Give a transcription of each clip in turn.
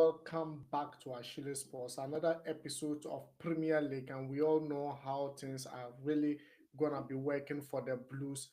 welcome back to Achilles Sports, another episode of Premier League, and we all know how things are really gonna be working for the Blues.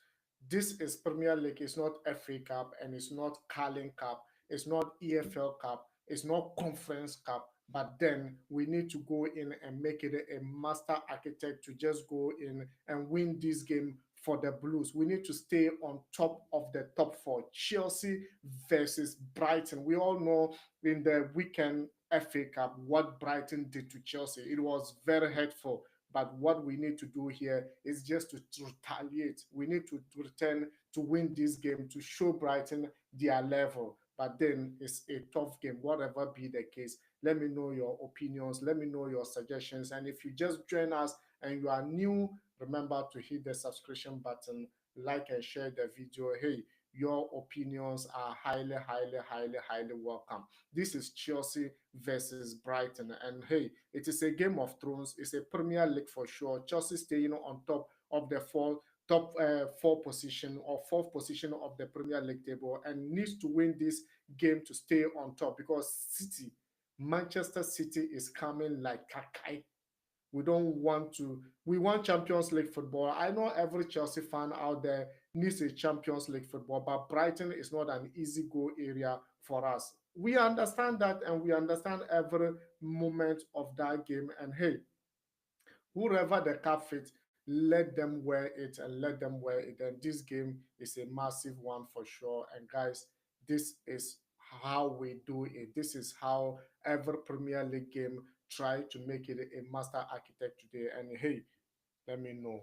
This is Premier League, it's not FA Cup and it's not Carling Cup, it's not EFL Cup, it's not Conference Cup. But then we need to go in and make it a master architect to just go in and win this game for the Blues. We need to stay on top of the top four. Chelsea versus Brighton. We all know in the weekend FA Cup what Brighton did to Chelsea. It was very hurtful. But what we need to do here is just to retaliate. We need to return to win this game to show Brighton their level. But then it's a tough game, whatever be the case. Let me know your opinions. Let me know your suggestions. And if you just join us and you are new, remember to hit the subscription button, like and share the video. Hey, your opinions are highly, highly, highly, highly welcome. This is Chelsea versus Brighton. And hey, it is a Game of Thrones. It's a Premier League for sure. Chelsea staying on top of the top four position or fourth position of the Premier League table and needs to win this game to stay on top because Manchester City is coming like Kakai. We don't want to. We want Champions League football. I know every Chelsea fan out there needs a Champions League football, but Brighton is not an easy go area for us. We understand that, and we understand every moment of that game. And hey, whoever the cap fits, let them wear it and let them wear it. And this game is a massive one for sure. And guys, this is how we do it. This is how every Premier League game try to make it a master architect today. And hey, let me know.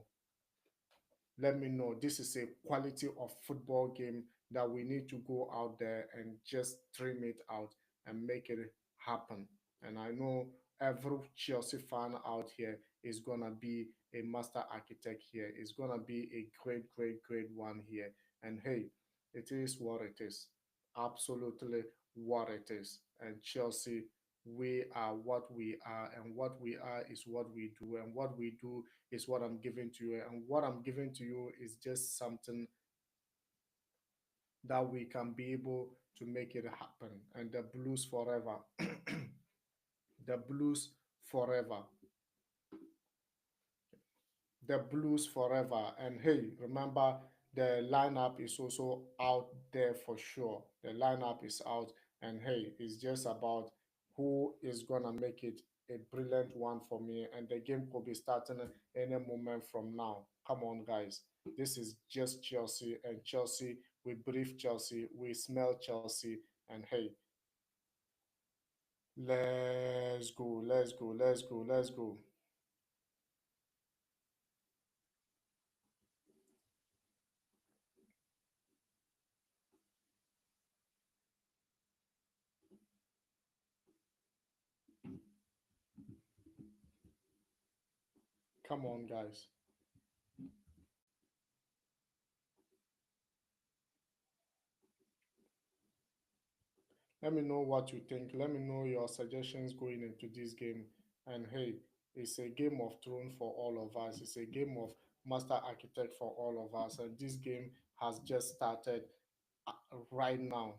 Let me know. This is a quality of football game that we need to go out there and just dream it out and make it happen. And I know every Chelsea fan out here is gonna be a master architect here. It's gonna be a great, great, great one here. And hey, it is what it is. Absolutely what it is. And Chelsea, we are what we are, and what we are is what we do, and what we do is what I'm giving to you. And what I'm giving to you is just something that we can be able to make it happen. And the Blues forever. The Blues forever. The Blues forever. And hey, remember the lineup is also out there for sure. The lineup is out, and hey, it's just about who is gonna make it a brilliant one for me. And the game could be starting any moment from now. Come on, guys. This is just Chelsea, and Chelsea, we breathe Chelsea, we smell Chelsea, and hey, let's go, let's go, let's go, let's go. Come on, guys. Let me know what you think. Let me know your suggestions going into this game. And hey, it's a game of throne for all of us. It's a game of master architect for all of us. And this game has just started right now.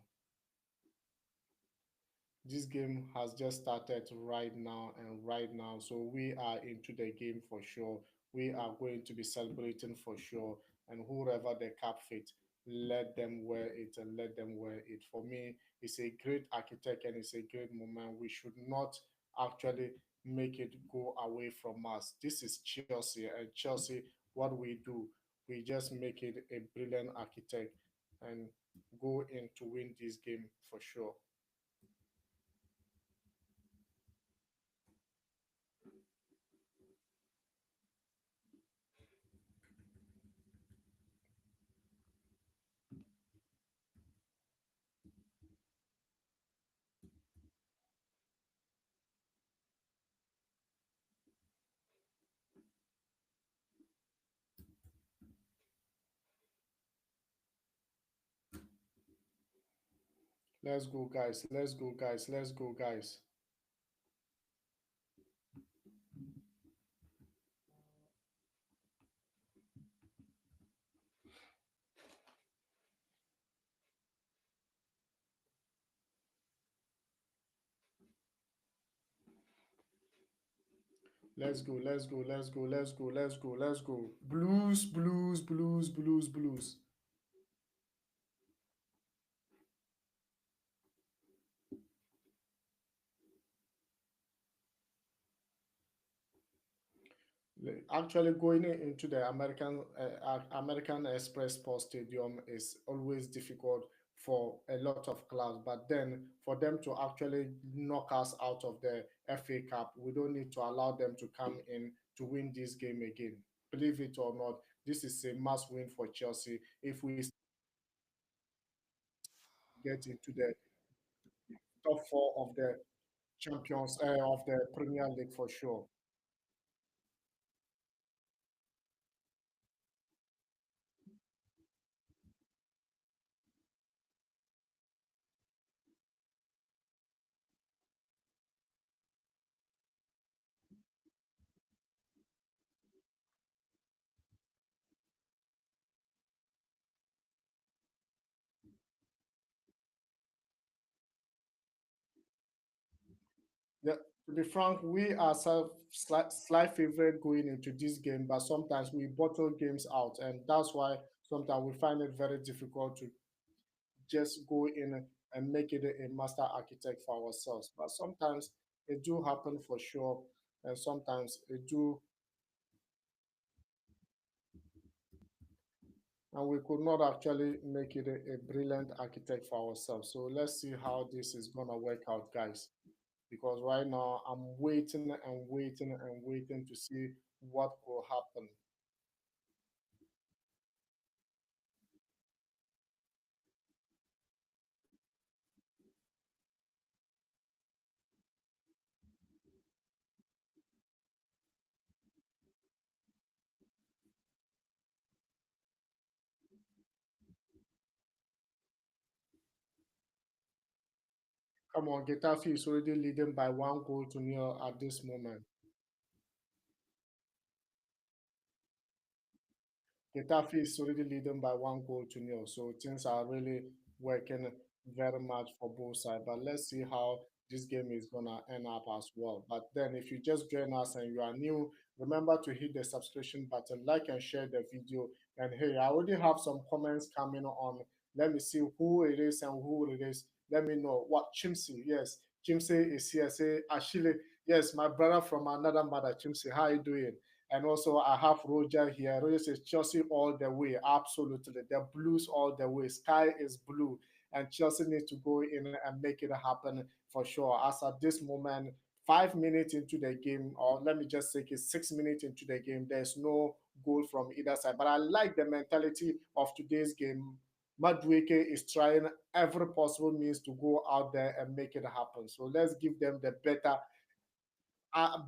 This game has just started right now and right now. So we are into the game for sure. We are going to be celebrating for sure. And whoever the cap fit, let them wear it and let them wear it. For me, it's a great architect and it's a great moment. We should not actually make it go away from us. This is Chelsea, and Chelsea, what we do, we just make it a brilliant architect and go in to win this game for sure. Let's go, guys. Let's go, guys. Let's go, guys. Let's go, let's go, let's go, let's go, let's go, let's go. Blues, blues, blues, blues, blues. Actually, going into the American Express Sports Stadium is always difficult for a lot of clubs. But then, for them to actually knock us out of the FA Cup, we don't need to allow them to come in to win this game again. Believe it or not, this is a must win for Chelsea if we get into the top four of the champions of the Premier League for sure. Yeah, to be frank, we are slight favorite going into this game, but sometimes we bottle games out, and that's why sometimes we find it very difficult to just go in and make it a master architect for ourselves. But sometimes it do happen for sure, and sometimes it do, and we could not actually make it a brilliant architect for ourselves. So let's see how this is gonna work out, guys. Because right now I'm waiting and waiting and waiting to see what will happen. Come on, Getafe is already leading by 1 goal to nil at this moment. Getafe is already leading by 1 goal to nil. So things are really working very much for both sides. But let's see how this game is gonna end up as well. But then if you just join us and you are new, remember to hit the subscription button, like and share the video. And hey, I already have some comments coming on. Let me see who it is and who it is. Let me know. What Chimsy? Yes, Chimsy is here. Say Ashile. Yes, my brother from another mother, Chimsy. How you doing? And also, I have Roger here. Roger says Chelsea all the way. Absolutely. The Blues all the way. Sky is blue. And Chelsea needs to go in and make it happen for sure. As at this moment, 5 minutes into the game, or let me just say it's 6 minutes into the game, there's no goal from either side. But I like the mentality of today's game. Madueke is trying every possible means to go out there and make it happen. So let's give them the better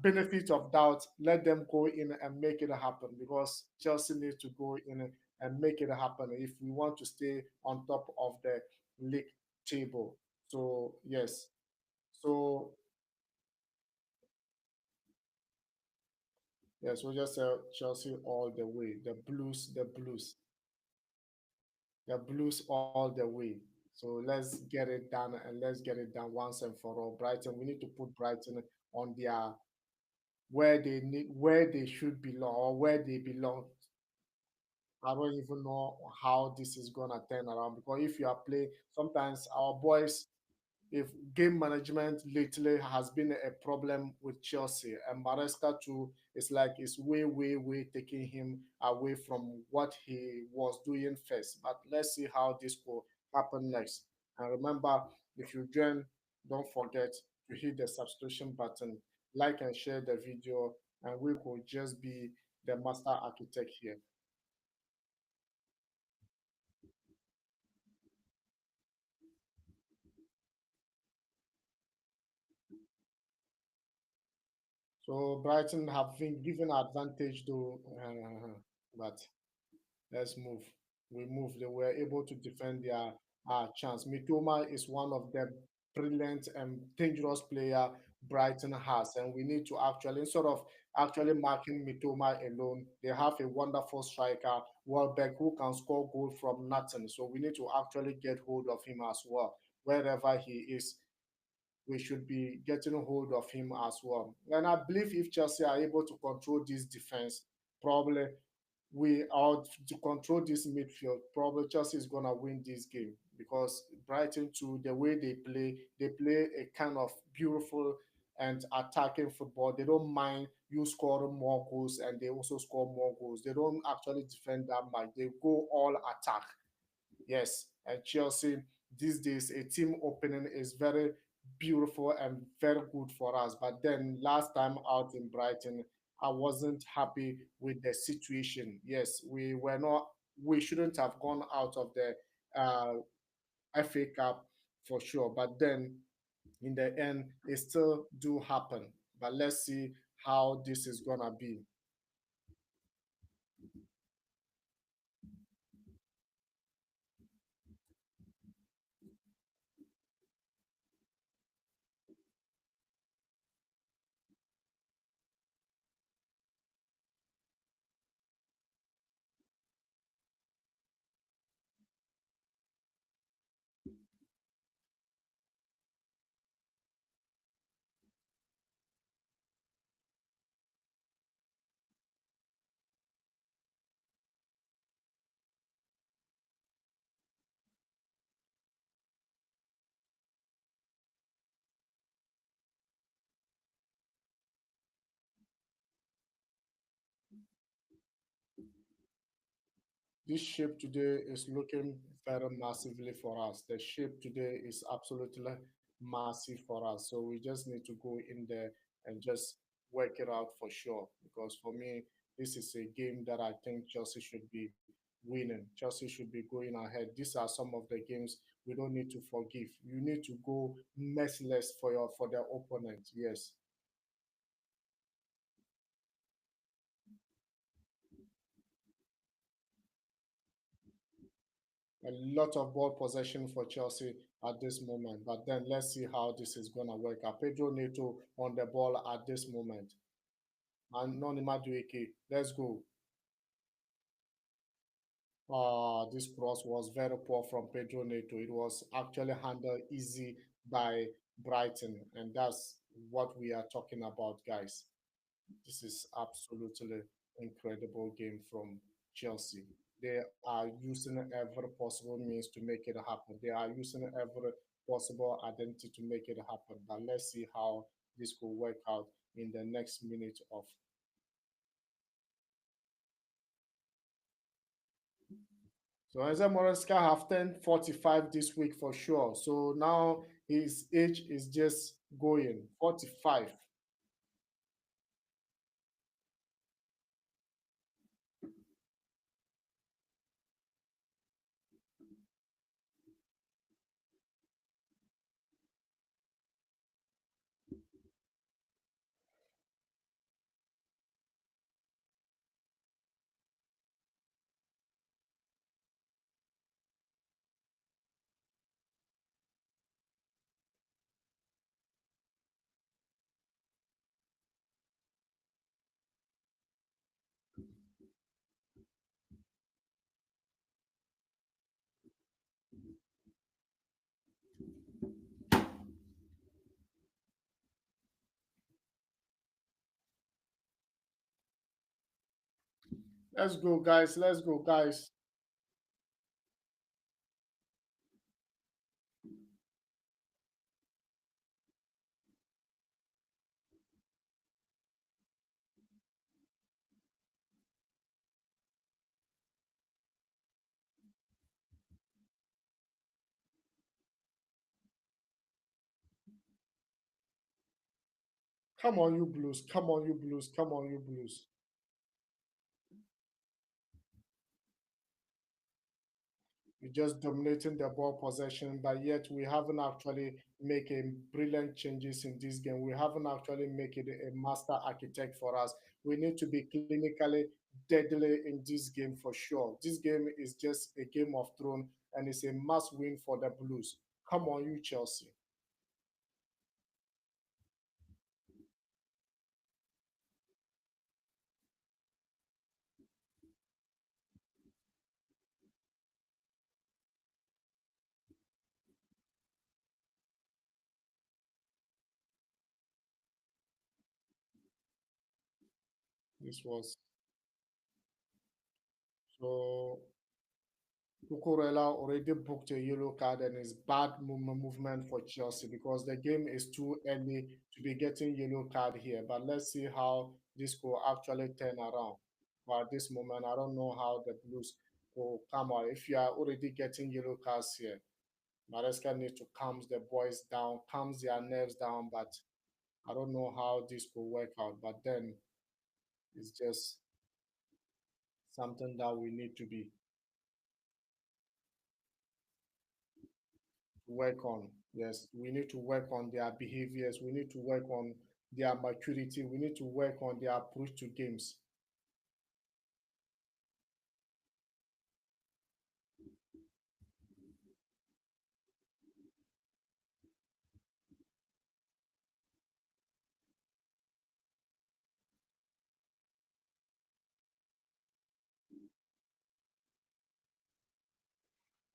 benefit of doubt, let them go in and make it happen because Chelsea needs to go in and make it happen if we want to stay on top of the league table. So yes, so yes, we just say Chelsea all the way. The Blues all the way. So let's get it done and let's get it done once and for all. Brighton, we need to put Brighton on their where they should belong or where they belong. I don't even know how this is gonna turn around because if you are playing, sometimes our boys, if game management lately has been a problem with Chelsea and Maresca too, it's like it's way, way, way taking him away from what he was doing first. But let's see how this will happen next. And remember, if you join, don't forget to hit the subscription button, like and share the video, and we could just be the master architect here. So Brighton have been given advantage though, but let's move. We move. They were able to defend their chance. Mitoma is one of the brilliant and dangerous player Brighton has, and we need to actually instead of actually marking Mitoma alone, they have a wonderful striker, Welbeck, who can score goal from nothing. So we need to actually get hold of him as well, wherever he is. we should be getting hold of him as well. And I believe if Chelsea are able to control this defense, probably we are to control this midfield. Probably Chelsea is gonna win this game because Brighton, too, the way they play a kind of beautiful and attacking football. They don't mind you scoring more goals, and they also score more goals. They don't actually defend that much. They go all attack. Yes, and Chelsea these days, a team opening is very beautiful and very good for us. But then last time out in Brighton, I wasn't happy with the situation. Yes, we were not. We shouldn't have gone out of the FA Cup for sure. But then in the end, it still do happen. But let's see how this is gonna be. This shape today is looking very massively for us. The shape today is absolutely massive for us. So we just need to go in there and just work it out for sure. Because for me, this is a game that I think Chelsea should be winning. Chelsea should be going ahead. These are some of the games we don't need to forgive. You need to go merciless for the opponent. Yes. A lot of ball possession for Chelsea at this moment. But then let's see how this is going to work out. Pedro Neto on the ball at this moment. And Noni Madueke, let's go. This cross was very poor from Pedro Neto. It was actually handled easy by Brighton. And that's what we are talking about, guys. This is absolutely incredible game from Chelsea. They are using every possible means to make it happen. They are using every possible identity to make it happen. But let's see how this will work out in the next minute of. So Enzo Moresca have 10:45 this week for sure. So now his age is just going 45. Let's go, guys. Let's go, guys. Come on, you blues. Come on, you blues. Come on, you blues. We're just dominating the ball possession, but yet we haven't actually making brilliant changes in this game. We haven't actually make it a master architect for us. We need to be clinically deadly in this game for sure. This game is just a game of throne and it's a must win for the Blues. Come on, you Chelsea. This was so Cucurella already booked a yellow card and is bad movement for Chelsea because the game is too early to be getting yellow card here. But let's see how this will actually turn around. But at this moment, I don't know how the Blues will come out. If you are already getting yellow cards here, Maresca needs to calm the boys down, calms their nerves down. But I don't know how this will work out. But then it's just something that we need to be work on. Yes, we need to work on their behaviors. We need to work on their maturity. We need to work on their approach to games.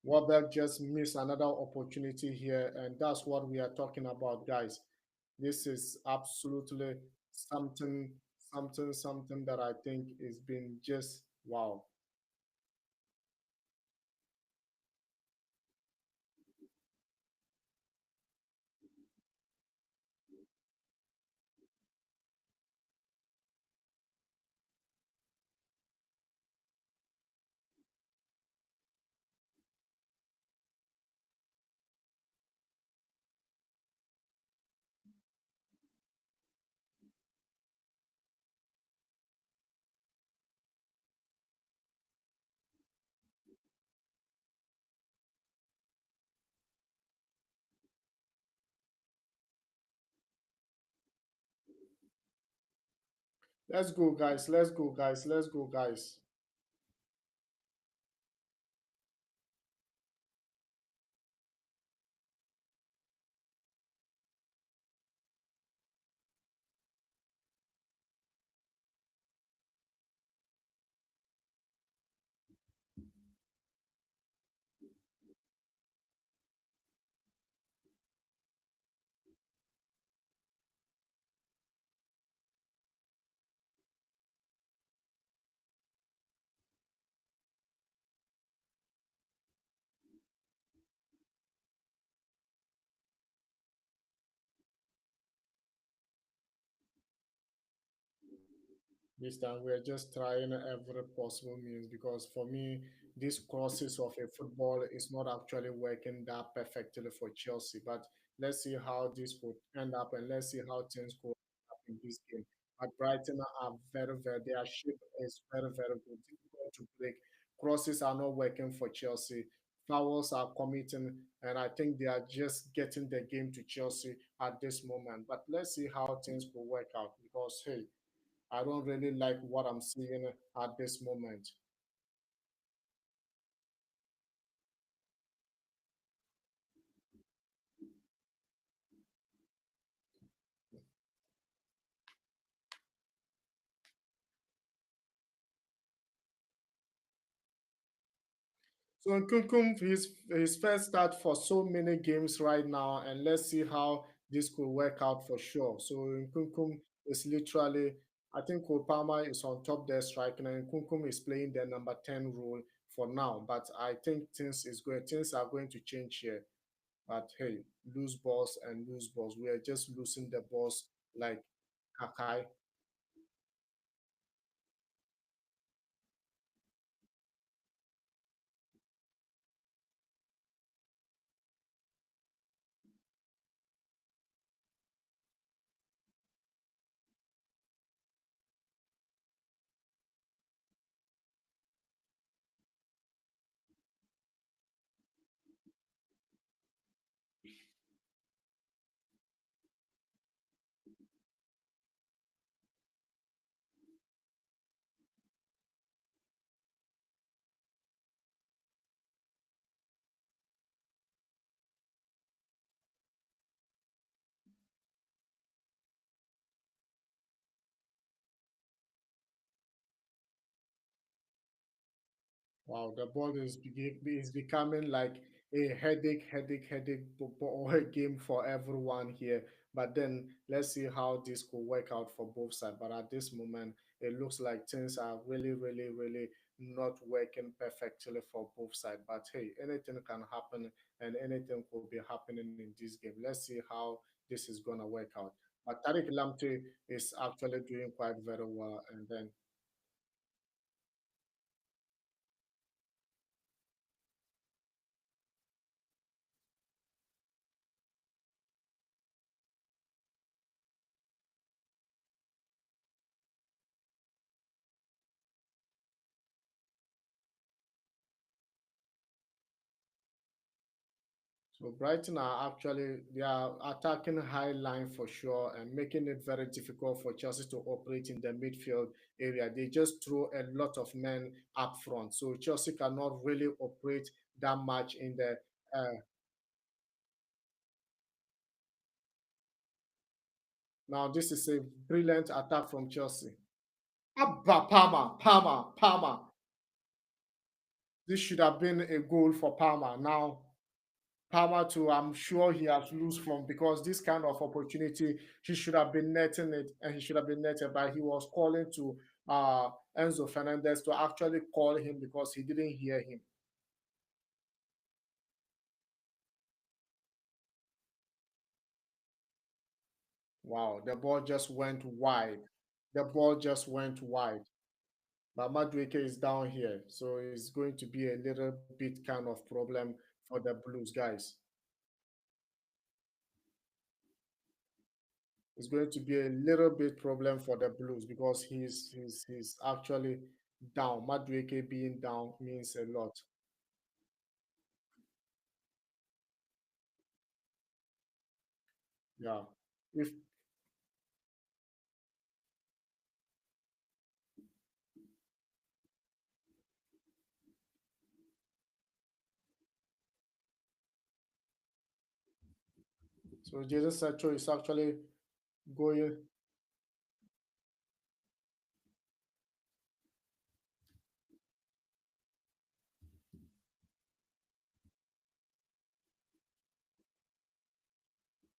Wabel just missed another opportunity here, and that's what we are talking about, guys. This is absolutely something, something that I think is been just wow. Let's go, guys. Let's go, guys. Let's go, guys. This time we're just trying every possible means because for me, this process of a football is not actually working that perfectly for Chelsea. But let's see how this could end up and let's see how things go up in this game. But Brighton are their shape is very good, difficult to break. Crosses are not working for Chelsea. Fouls are committing, and I think they are just getting the game to Chelsea at this moment. But let's see how things will work out because hey, I don't really like what I'm seeing at this moment. So Nkunkum, his first start for so many games right now, and let's see how this could work out for sure. So Nkunkum is literally, I think Kopama is on top there striking, and Nkunkum is playing the number 10 role for now. But I think things are going to change here. But hey, lose balls and lose balls. We are just losing the balls like Kakai. Wow, the ball is becoming like a headache game for everyone here. But then let's see how this could work out for both sides. But at this moment, it looks like things are really, really, really not working perfectly for both sides. But hey, anything can happen and anything could be happening in this game. Let's see how this is gonna work out. But Tariq Lamptey is actually doing quite very well. And then so Brighton are actually they are attacking high line for sure and making it very difficult for Chelsea to operate in the midfield area. They just throw a lot of men up front, so Chelsea cannot really operate that much in the. Now this is a brilliant attack from Chelsea. Abba Palmer, Palmer, Palmer. This should have been a goal for Palmer. Now Palmer too, I'm sure he has lose from because this kind of opportunity he should have been netting it and he should have been netted, but he was calling to Enzo Fernandez to actually call him because he didn't hear him. Wow, the ball just went wide. The ball just went wide. But Madueke is down here, so it's going to be a little bit kind of problem for the Blues guys. It's going to be a little bit problem for the Blues because he's actually down. Madueke being down means a lot. Yeah. If so Jason Sancho is actually going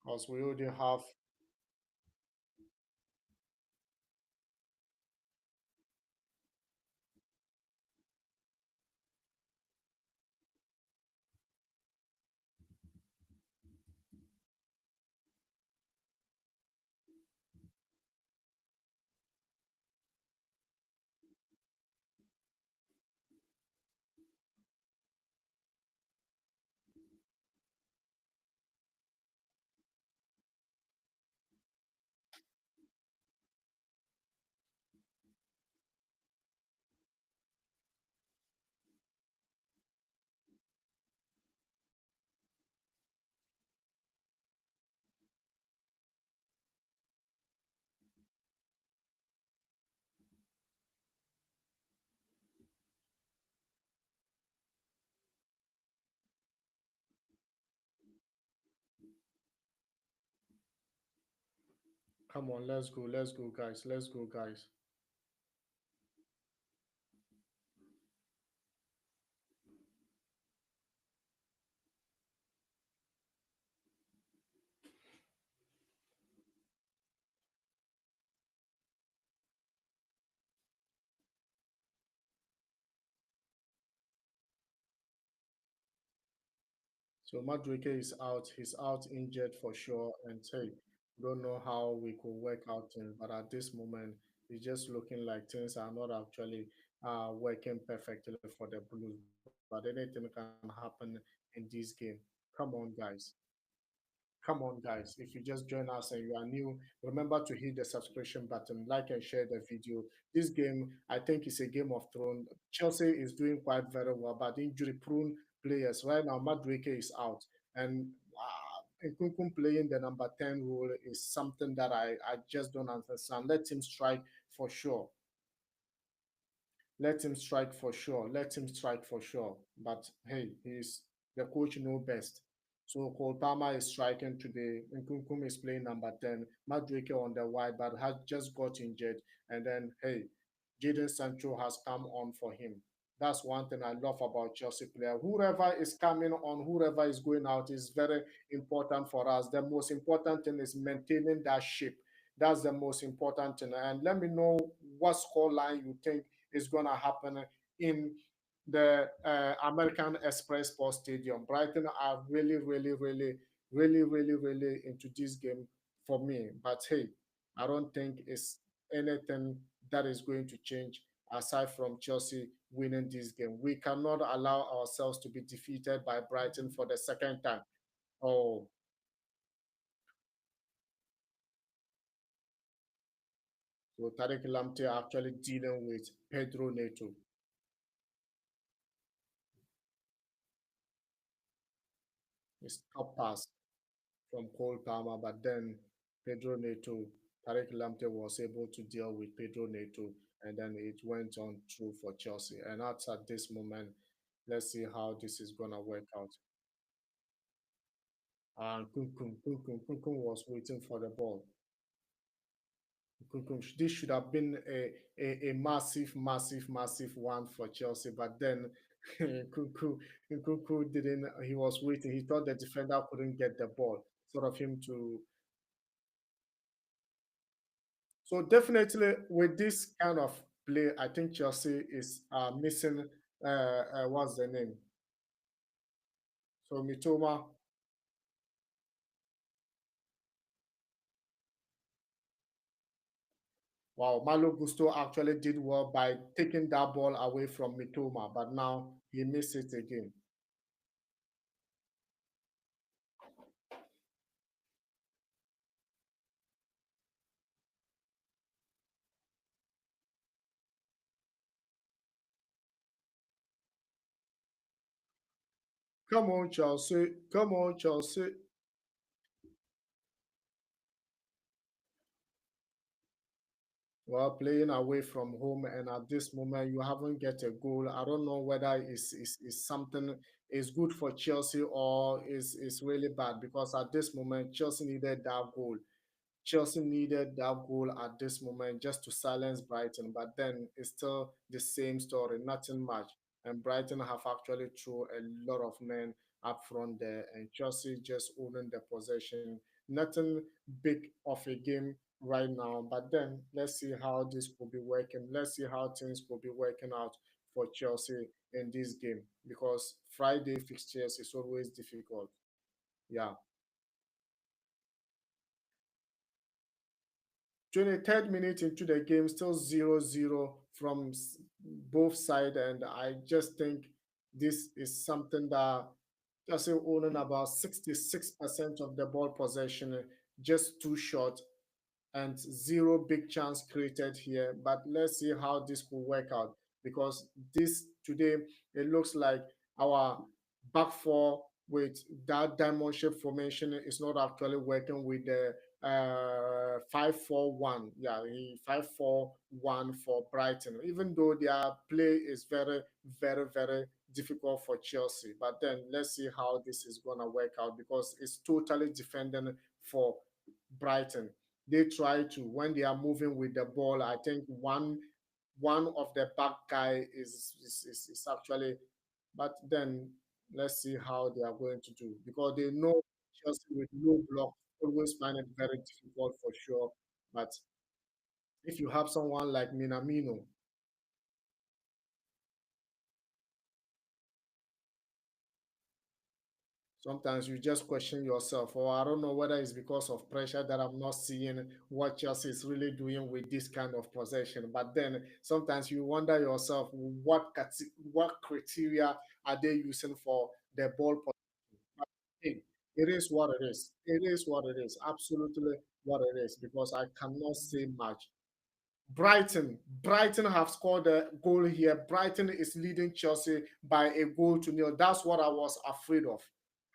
because we already have come on, let's go, guys, let's go, guys. So Madueke is out. He's out injured for sure. And hey, don't know how we could work out things. But at this moment, it's just looking like things are not actually working perfectly for the Blues. But anything can happen in this game. Come on, guys. Come on, guys. If you just join us and you are new, remember to hit the subscription button, like and share the video. This game, I think, is a game of thrones. Chelsea is doing quite very well, but injury prone players. Right now, Madueke is out. And Nkunku playing the number 10 role is something that I just don't understand. Let him strike for sure. Let him strike for sure. Let him strike for sure. But hey, he's the coach know best. So Cole Palmer is striking today. Nkunkum is playing number 10. Madueke on the wide, but has just got injured. And then hey, Jaden Sancho has come on for him. That's one thing I love about Chelsea player. Whoever is coming on, whoever is going out is very important for us. The most important thing is maintaining that shape. That's the most important thing. And let me know what scoreline you think is going to happen in the American Express Sports Stadium. Brighton are really, really, really, really, really, really into this game for me. But hey, I don't think it's anything that is going to change aside from Chelsea winning this game. We cannot allow ourselves to be defeated by Brighton for the second time. Oh, so Tariq Lamptey actually dealing with Pedro Neto. It's top pass from Cole Palmer, but then Pedro Neto, Tariq Lamptey was able to deal with Pedro Neto, and then it went on through for Chelsea. And that's at this moment. Let's see how this is gonna work out. And Kunkun was waiting for the ball. This should have been a massive, massive, massive one for Chelsea, but then Kunku, Kunku didn't. He was waiting. He thought the defender couldn't get the ball, sort of him to. So definitely with this kind of play, I think Chelsea is missing. What's the name? So Mitoma. Wow, Malo Gusto actually did well by taking that ball away from Mitoma, but now he missed it again. Come on, Chelsea. Come on, Chelsea. Well, playing away from home, and at this moment you haven't get a goal. I don't know whether it's something is good for Chelsea or is really bad because at this moment Chelsea needed that goal. Chelsea needed that goal at this moment just to silence Brighton, but then it's still the same story, nothing much. And Brighton have actually threw a lot of men up front there, and Chelsea just owning the possession. Nothing big of a game right now, but then let's see how this could be working. Let's see how things could be working out for Chelsea in this game because Friday fixtures is always difficult. Yeah. 23rd minute into the game, still 0-0 from both sides. And I just think this is something that Chelsea owning about 66% of the ball possession, just too short and zero big chance created here. But let's see how this will work out because this today it looks like our back four with that diamond shape formation is not actually working with the 5-4-1. Yeah, 5-4-1 for Brighton. Even though their play is very, very, very difficult for Chelsea. But then let's see how this is gonna work out because it's totally defending for Brighton. They try to when they are moving with the ball. I think one of the back guy is actually, but then let's see how they are going to do because they know Chelsea with low block always find it very difficult for sure. But if you have someone like Minamino, sometimes you just question yourself, or I don't know whether it's because of pressure that I'm not seeing what Chelsea is really doing with this kind of possession. But then sometimes you wonder yourself, what criteria are they using for the ball possession? But hey, it is what it is. It is what it is. Absolutely what it is because I cannot say much. Brighton have scored a goal here. Brighton is leading Chelsea by a goal to nil. That's what I was afraid of.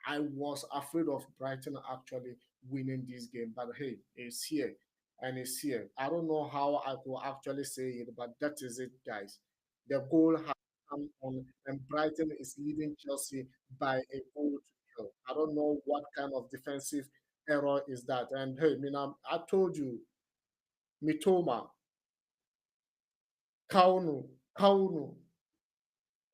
I was afraid of Brighton actually winning this game, but hey, it's here and it's here. I don't know how I could actually say it, but that is it, guys. The goal has come on, and Brighton is leading Chelsea by a goal to nil. I don't know what kind of defensive error is that. And hey, I told you, Mitoma, Kaunu, Kaunu,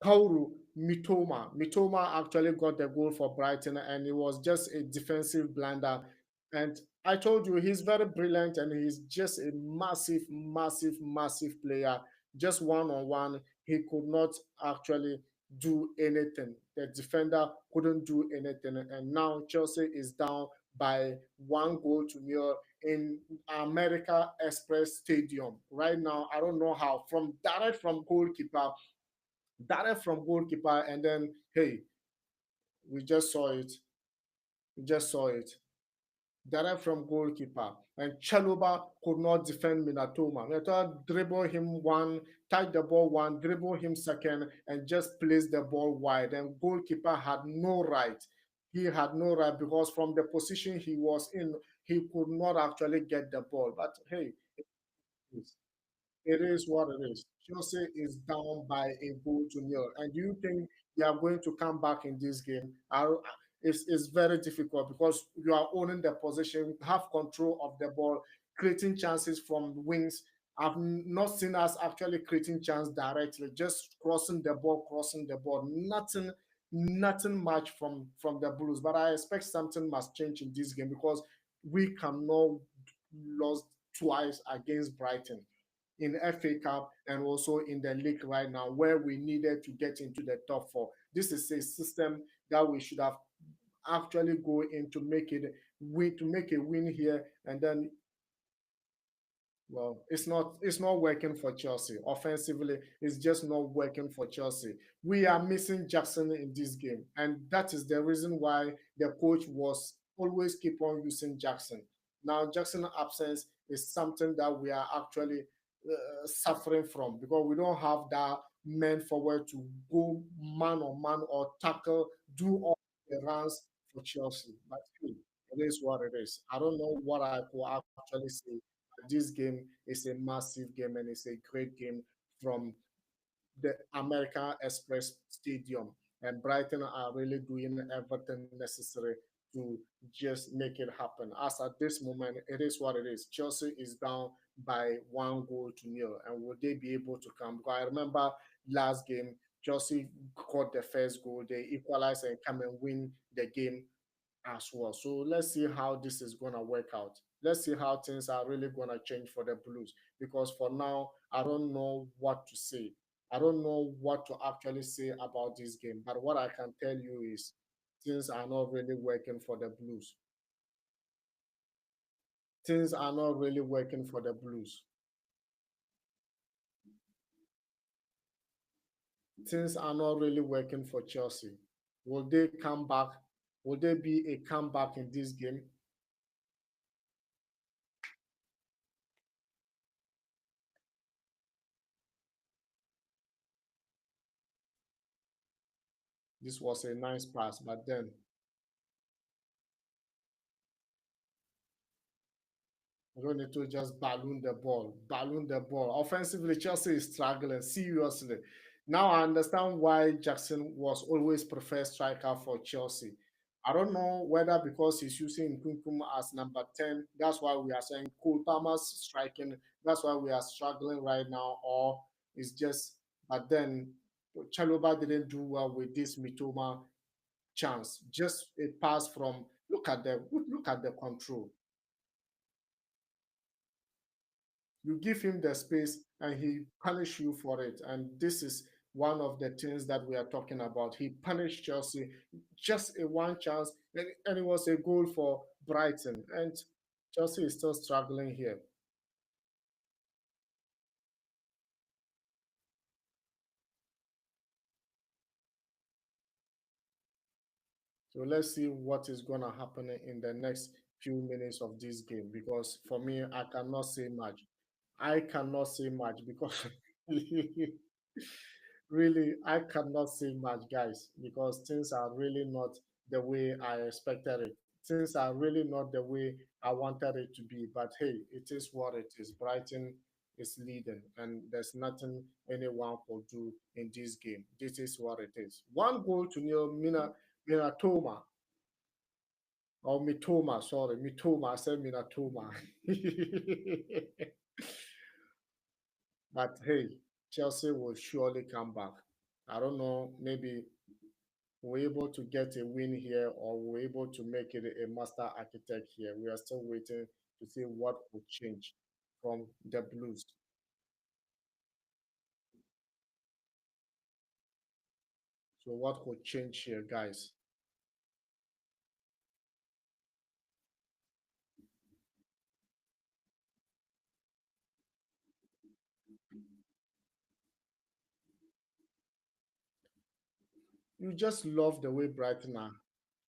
Kauru, Mitoma. Mitoma actually got the goal for Brighton, and it was just a defensive blunder. And I told you he's very brilliant and he's just a massive, massive, massive player. Just one on one, he could not actually do anything. The defender couldn't do anything. And now Chelsea is down by 1 goal to nil in America Express Stadium. Right now, I don't know how. From direct from goalkeeper, and then hey, we just saw it. We just saw it direct from goalkeeper. And Chaluba could not defend Minatoma. Minatoma dribble him one, touch the ball one, dribble him second, and just place the ball wide. And goalkeeper had no right. He had no right because from the position he was in, he could not actually get the ball. But hey, it is what it is. Chelsea is down by a goal to nil. And do you think they are going to come back in this game? It's very difficult because you are owning the possession, have control of the ball, creating chances from wings. I've not seen us actually creating chance directly, just crossing the ball. Nothing much from the Blues. But I expect something must change in this game because we cannot lose twice against Brighton in FA Cup and also in the league right now, where we needed to get into the top four. This is a system that we should have actually go in to make it win, to make a win here, and then well, it's not working for Chelsea. Offensively, it's just not working for Chelsea. We are missing Jackson in this game, and that is the reason why the coach was always keep on using Jackson. Now, Jackson absence is something that we are actually suffering from because we don't have that man forward to go man on man or tackle, do all the runs for Chelsea. But hey, it is what it is. I don't know what I could actually say. This game is a massive game and it's a great game from the American Express Stadium. And Brighton are really doing everything necessary to just make it happen. As at this moment, it is what it is. Chelsea is down by 1 goal to nil. And will they be able to come? Because I remember last game, Chelsea got the first goal, they equalized and come and win the game as well. So let's see how this is going to work out. Let's see how things are really going to change for the Blues because for now, I don't know what to say. I don't know what to actually say about this game. But what I can tell you is things are not really working for the Blues. Things are not really working for the Blues. Things are not really working for Chelsea. Will they come back? Will there be a comeback in this game? This was a nice pass, but then we don't need to just balloon the ball. Balloon the ball. Offensively, Chelsea is struggling seriously. Now I understand why Jackson was always preferred striker for Chelsea. I don't know whether because he's using Nkunkum as number 10, that's why we are saying Cole Palmer's striking, that's why we are struggling right now, or it's just, but then Chaloba didn't do well with this Mitoma chance. Just a pass from, look at the control. You give him the space and he punish you for it. And this is one of the things that we are talking about. He punished Chelsea just a one chance, and it was a goal for Brighton. And Chelsea is still struggling here. So let's see what is going to happen in the next few minutes of this game because for me, I cannot say much. I cannot say much because really, I cannot say much, guys, because things are really not the way I expected it. Things are really not the way I wanted it to be. But hey, it is what it is. Brighton is leading, and there's nothing anyone will do in this game. This is what it is. 1 goal to nil, Minatoma, or Mitoma, sorry, Mitoma. I said Minatoma. But hey, Chelsea will surely come back. I don't know, maybe we're able to get a win here or we're able to make it a master architect here. We are still waiting to see what will change from the Blues. So what will change here, guys? You just love the way Brighton are.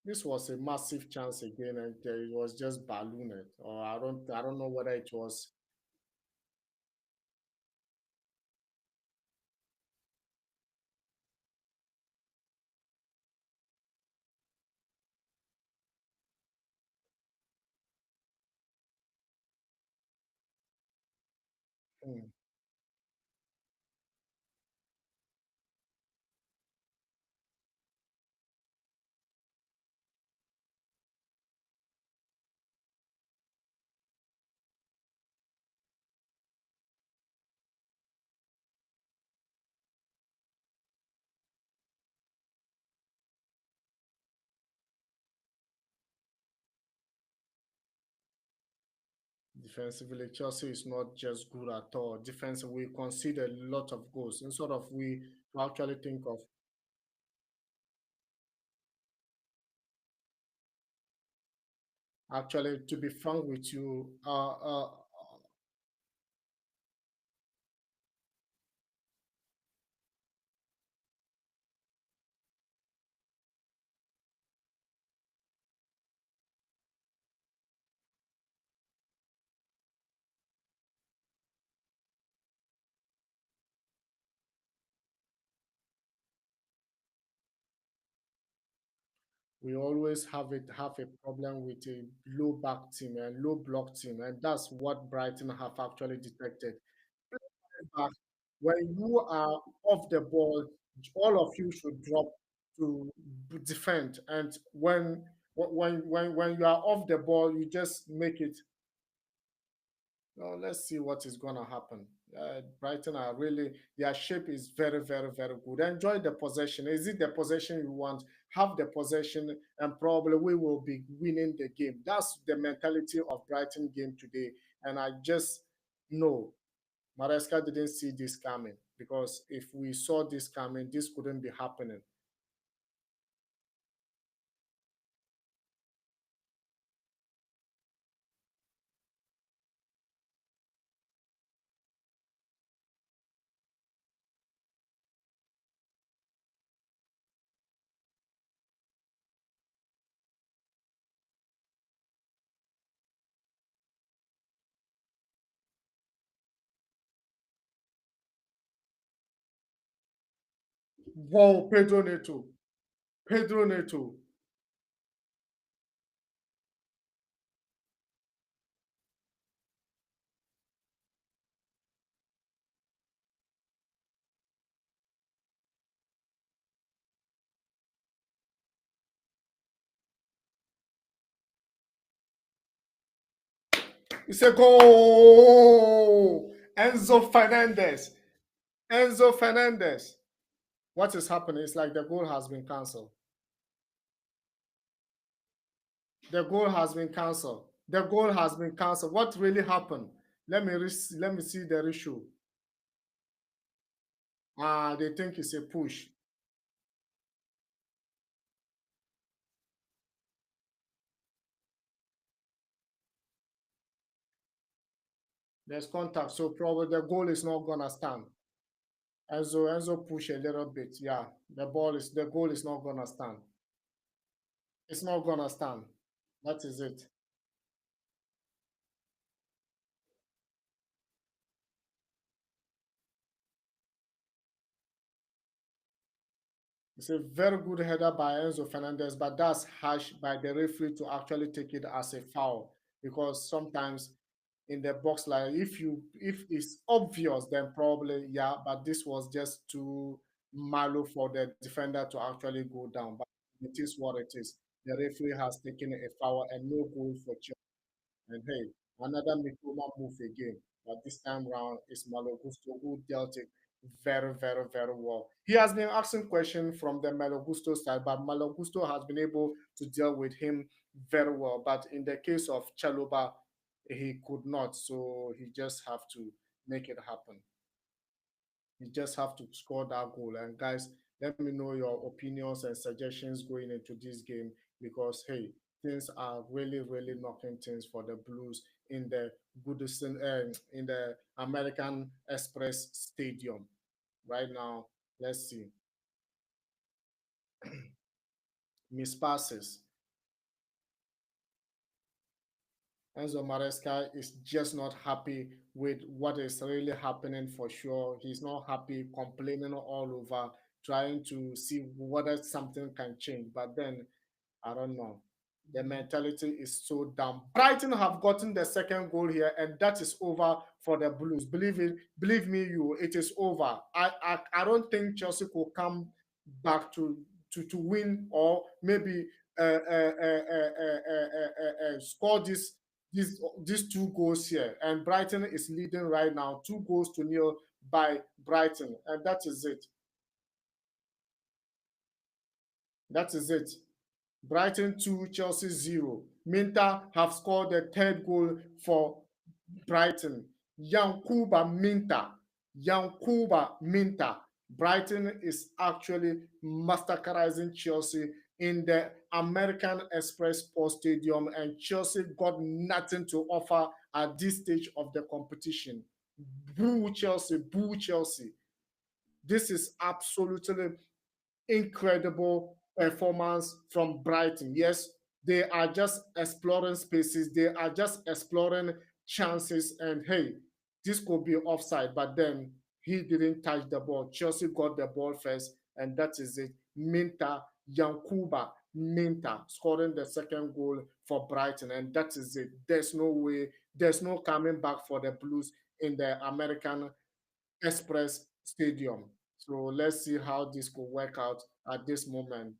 This was a massive chance again, and it was just ballooned. Or I don't know whether it was. Hmm. Defensively, Chelsea is not just good at all. Defensively, we concede a lot of goals. Instead of we to actually think of actually, to be frank with you, we always have a problem with a low back team and low block team, and that's what Brighton have actually detected. Back, when you are off the ball, all of you should drop to defend, and when you are off the ball, you just make it. Well, let's see what is going to happen. Brighton are really, their shape is very, very, very good. Enjoy the possession. Is it the possession you want? Have the possession, and probably we will be winning the game. That's the mentality of Brighton game today. And I just know Maresca didn't see this coming, because if we saw this coming, this couldn't be happening. Wow, Pedro Neto. Pedro Neto. It's a goal. Enzo Fernandez. Enzo Fernandez. What is happening? It's like the goal has been cancelled. The goal has been cancelled. The goal has been cancelled. What really happened? Let me see the issue. They think it's a push. There's contact, so probably the goal is not gonna stand. Enzo push a little bit. Yeah, the goal is not gonna stand. It's not gonna stand. That is it. It's a very good header by Enzo Fernandez, but that's harsh by the referee to actually take it as a foul, because sometimes in the box, like if it's obvious, then probably yeah, but this was just too mallow for the defender to actually go down. But it is what it is. The referee has taken a foul and no goal for Chelsea. And hey, another Mitoma move again, but this time round it's Malo Gusto who dealt it. very, very, very well. He has been asking questions from the Malagusto side, but Malagusto has been able to deal with him very well. But in the case of Chaloba, he could not, so he just have to make it happen. You just have to score that goal. And guys, let me know your opinions and suggestions going into this game because hey, things are really, really knocking things for the Blues in the Goodison, in the American Express Stadium right now. Let's see. Miss passes. Enzo Maresca is just not happy with what is really happening for sure. He's not happy, complaining all over, trying to see whether something can change. But then I don't know. The mentality is so down. Brighton have gotten the second goal here, and that is over for the Blues. Believe it, believe me, you, it is over. I don't think Chelsea could come back to win or maybe score these two goals here. And Brighton is leading right now, 2 goals to nil by Brighton, and that is it. That is it. Brighton 2, Chelsea 0. Minta have scored the third goal for Brighton. Yankuba Minta. Yankuba Minta. Brighton is actually massacring Chelsea in the American Express Sports Stadium, and Chelsea got nothing to offer at this stage of the competition. Boo Chelsea, boo Chelsea. This is absolutely incredible performance from Brighton. Yes, they are just exploring spaces, they are just exploring chances, and hey, this could be offside, but then he didn't touch the ball. Chelsea got the ball first, and that is it. Minta, Yankuba Minta scoring the second goal for Brighton, and that is it. There's no way, there's no coming back for the Blues in the American Express Stadium. So let's see how this could work out at this moment.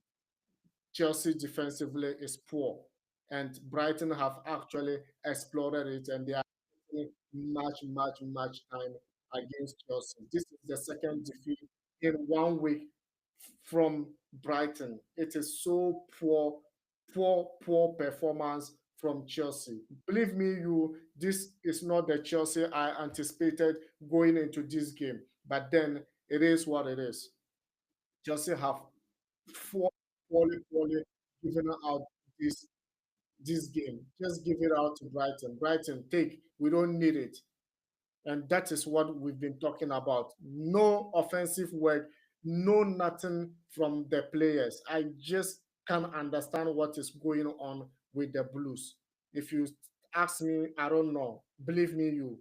Chelsea defensively is poor, and Brighton have actually explored it, and they are much time against Chelsea. This is the second defeat in 1 week from Brighton. It is so poor performance from Chelsea. Believe me, you, this is not the Chelsea I anticipated going into this game. But then it is what it is. Chelsea have four poorly given out this this game. Just give it out to Brighton. Brighton, take. We don't need it. And that is what we've been talking about. No offensive work, no nothing from the players. I just can't understand what is going on with the Blues. If you ask me, I don't know. Believe me,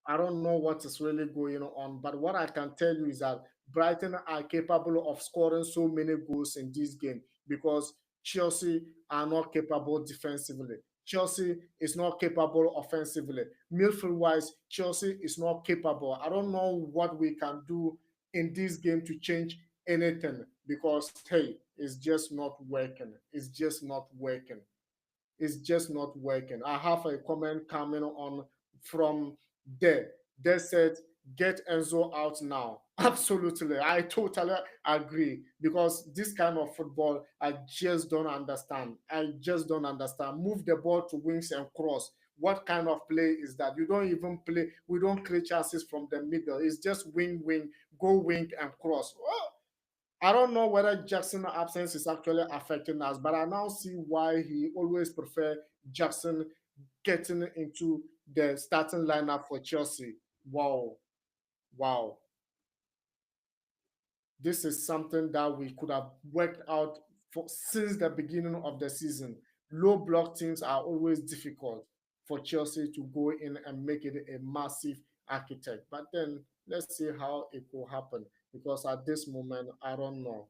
I don't know what is really going on. But what I can tell you is that Brighton are capable of scoring so many goals in this game because Chelsea are not capable defensively. Chelsea is not capable offensively. Midfield wise, Chelsea is not capable. I don't know what we can do in this game to change anything because, hey, it's just not working. It's just not working. It's just not working. I have a comment coming on from there. They said, get Enzo out now. Absolutely. I totally agree because this kind of football, I just don't understand. I just don't understand. Move the ball to wings and cross. What kind of play is that? You don't even play. We don't create chances from the middle. It's just wing, go wing and cross. Oh, I don't know whether Jackson's absence is actually affecting us, but I now see why he always prefer Jackson getting into the starting lineup for Chelsea. Wow, wow. This is something that we could have worked out for since the beginning of the season. Low block teams are always difficult for Chelsea to go in and make it a massive architect. But then let's see how it will happen because at this moment, I don't know.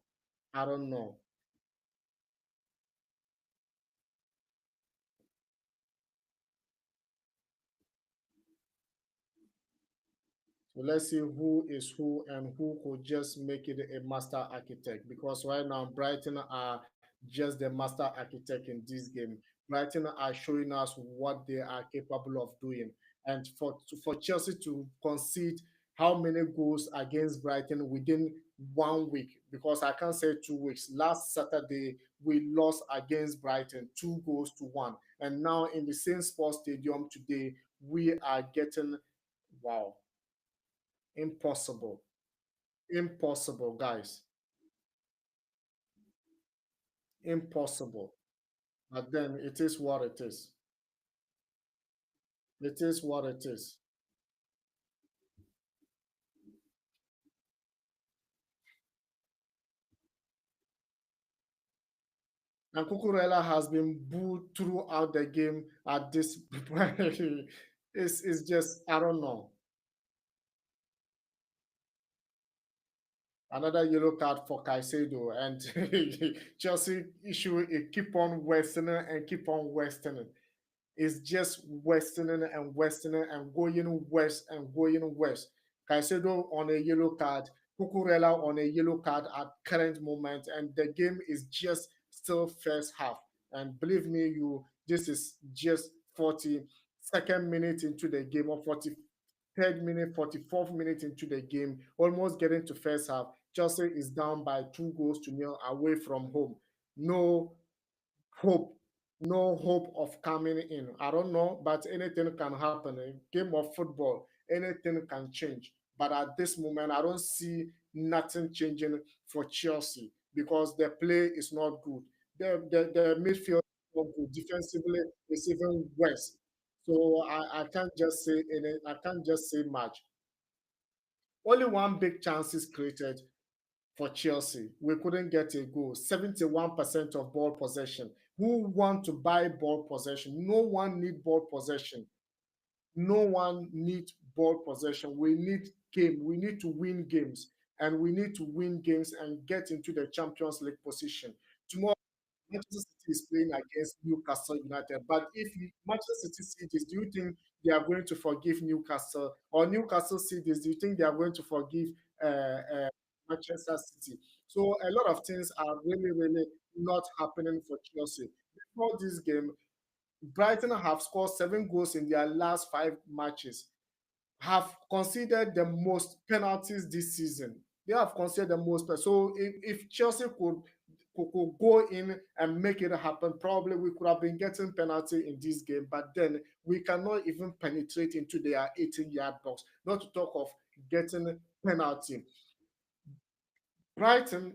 I don't know. So let's see who is who and who could just make it a master architect. Because right now, Brighton are just the master architect in this game. Brighton are showing us what they are capable of doing. And for Chelsea to concede how many goals against Brighton within 1 week? Because I can't say 2 weeks. Last Saturday, we lost against Brighton 2 goals to 1. And now in the same sports stadium today, we are getting, wow, impossible. Impossible, guys. Impossible. But then it is what it is. It is what it is. And Cucurella has been booed throughout the game at this point. It's just, I don't know. Another yellow card for Caicedo, and Chelsea issue it keep on worsening and keep on worsening. It's just worsening and worsening and going worse and going worse. Caicedo on a yellow card, Cucurella on a yellow card at current moment, and the game is just still first half. And believe me, you this is just 42nd minute into the game, or 43rd minute, 44th minute into the game, almost getting to first half. Chelsea is down by 2 goals to 0 away from home. No hope, no hope of coming in. I don't know, but anything can happen. In game of football, anything can change. But at this moment, I don't see nothing changing for Chelsea because their play is not good. The midfield is not good. Defensively, it's even worse. So I can't just say any. I can't just say much. Only one big chance is created for Chelsea. We couldn't get a goal. 71% of ball possession. Who want to buy ball possession? No one need ball possession. No one need ball possession. We need game. We need to win games. And we need to win games and get into the Champions League position. Tomorrow, Manchester City is playing against Newcastle United. But if Manchester City see this, do you think they are going to forgive Newcastle? Or Newcastle see this, do you think they are going to forgive Manchester City? So a lot of things are really, really not happening for Chelsea. Before this game, Brighton have scored 7 goals in their last 5 matches, have considered the most penalties this season. They have considered the most. So if Chelsea could go in and make it happen, probably we could have been getting penalty in this game. But then we cannot even penetrate into their 18-yard box, not to talk of getting penalty. Brighton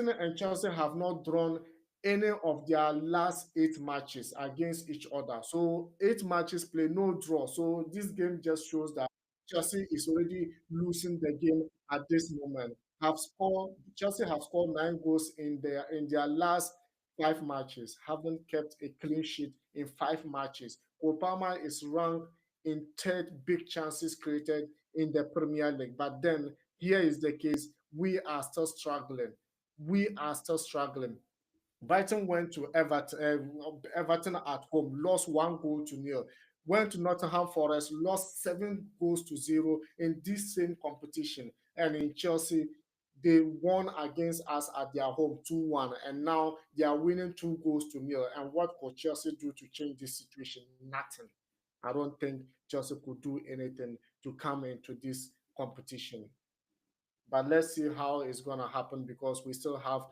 and Chelsea have not drawn any of their last 8 matches against each other. So 8 matches play, no draw. So this game just shows that Chelsea is already losing the game at this moment. Have scored Chelsea have scored 9 goals in their last 5 matches, haven't kept a clean sheet in 5 matches. Obama is ranked in third big chances created in the Premier League. But then here is the case, we are still struggling. We are still struggling. Brighton went to Everton at home, lost 1 goal to 0. Went to Nottingham Forest, lost 7 goals to 0 in this same competition. And in Chelsea, they won against us at their home 2-1. And now they are winning 2 goals to 0. And what could Chelsea do to change this situation? Nothing. I don't think Chelsea could do anything to come into this competition. But let's see how it's gonna happen because we still have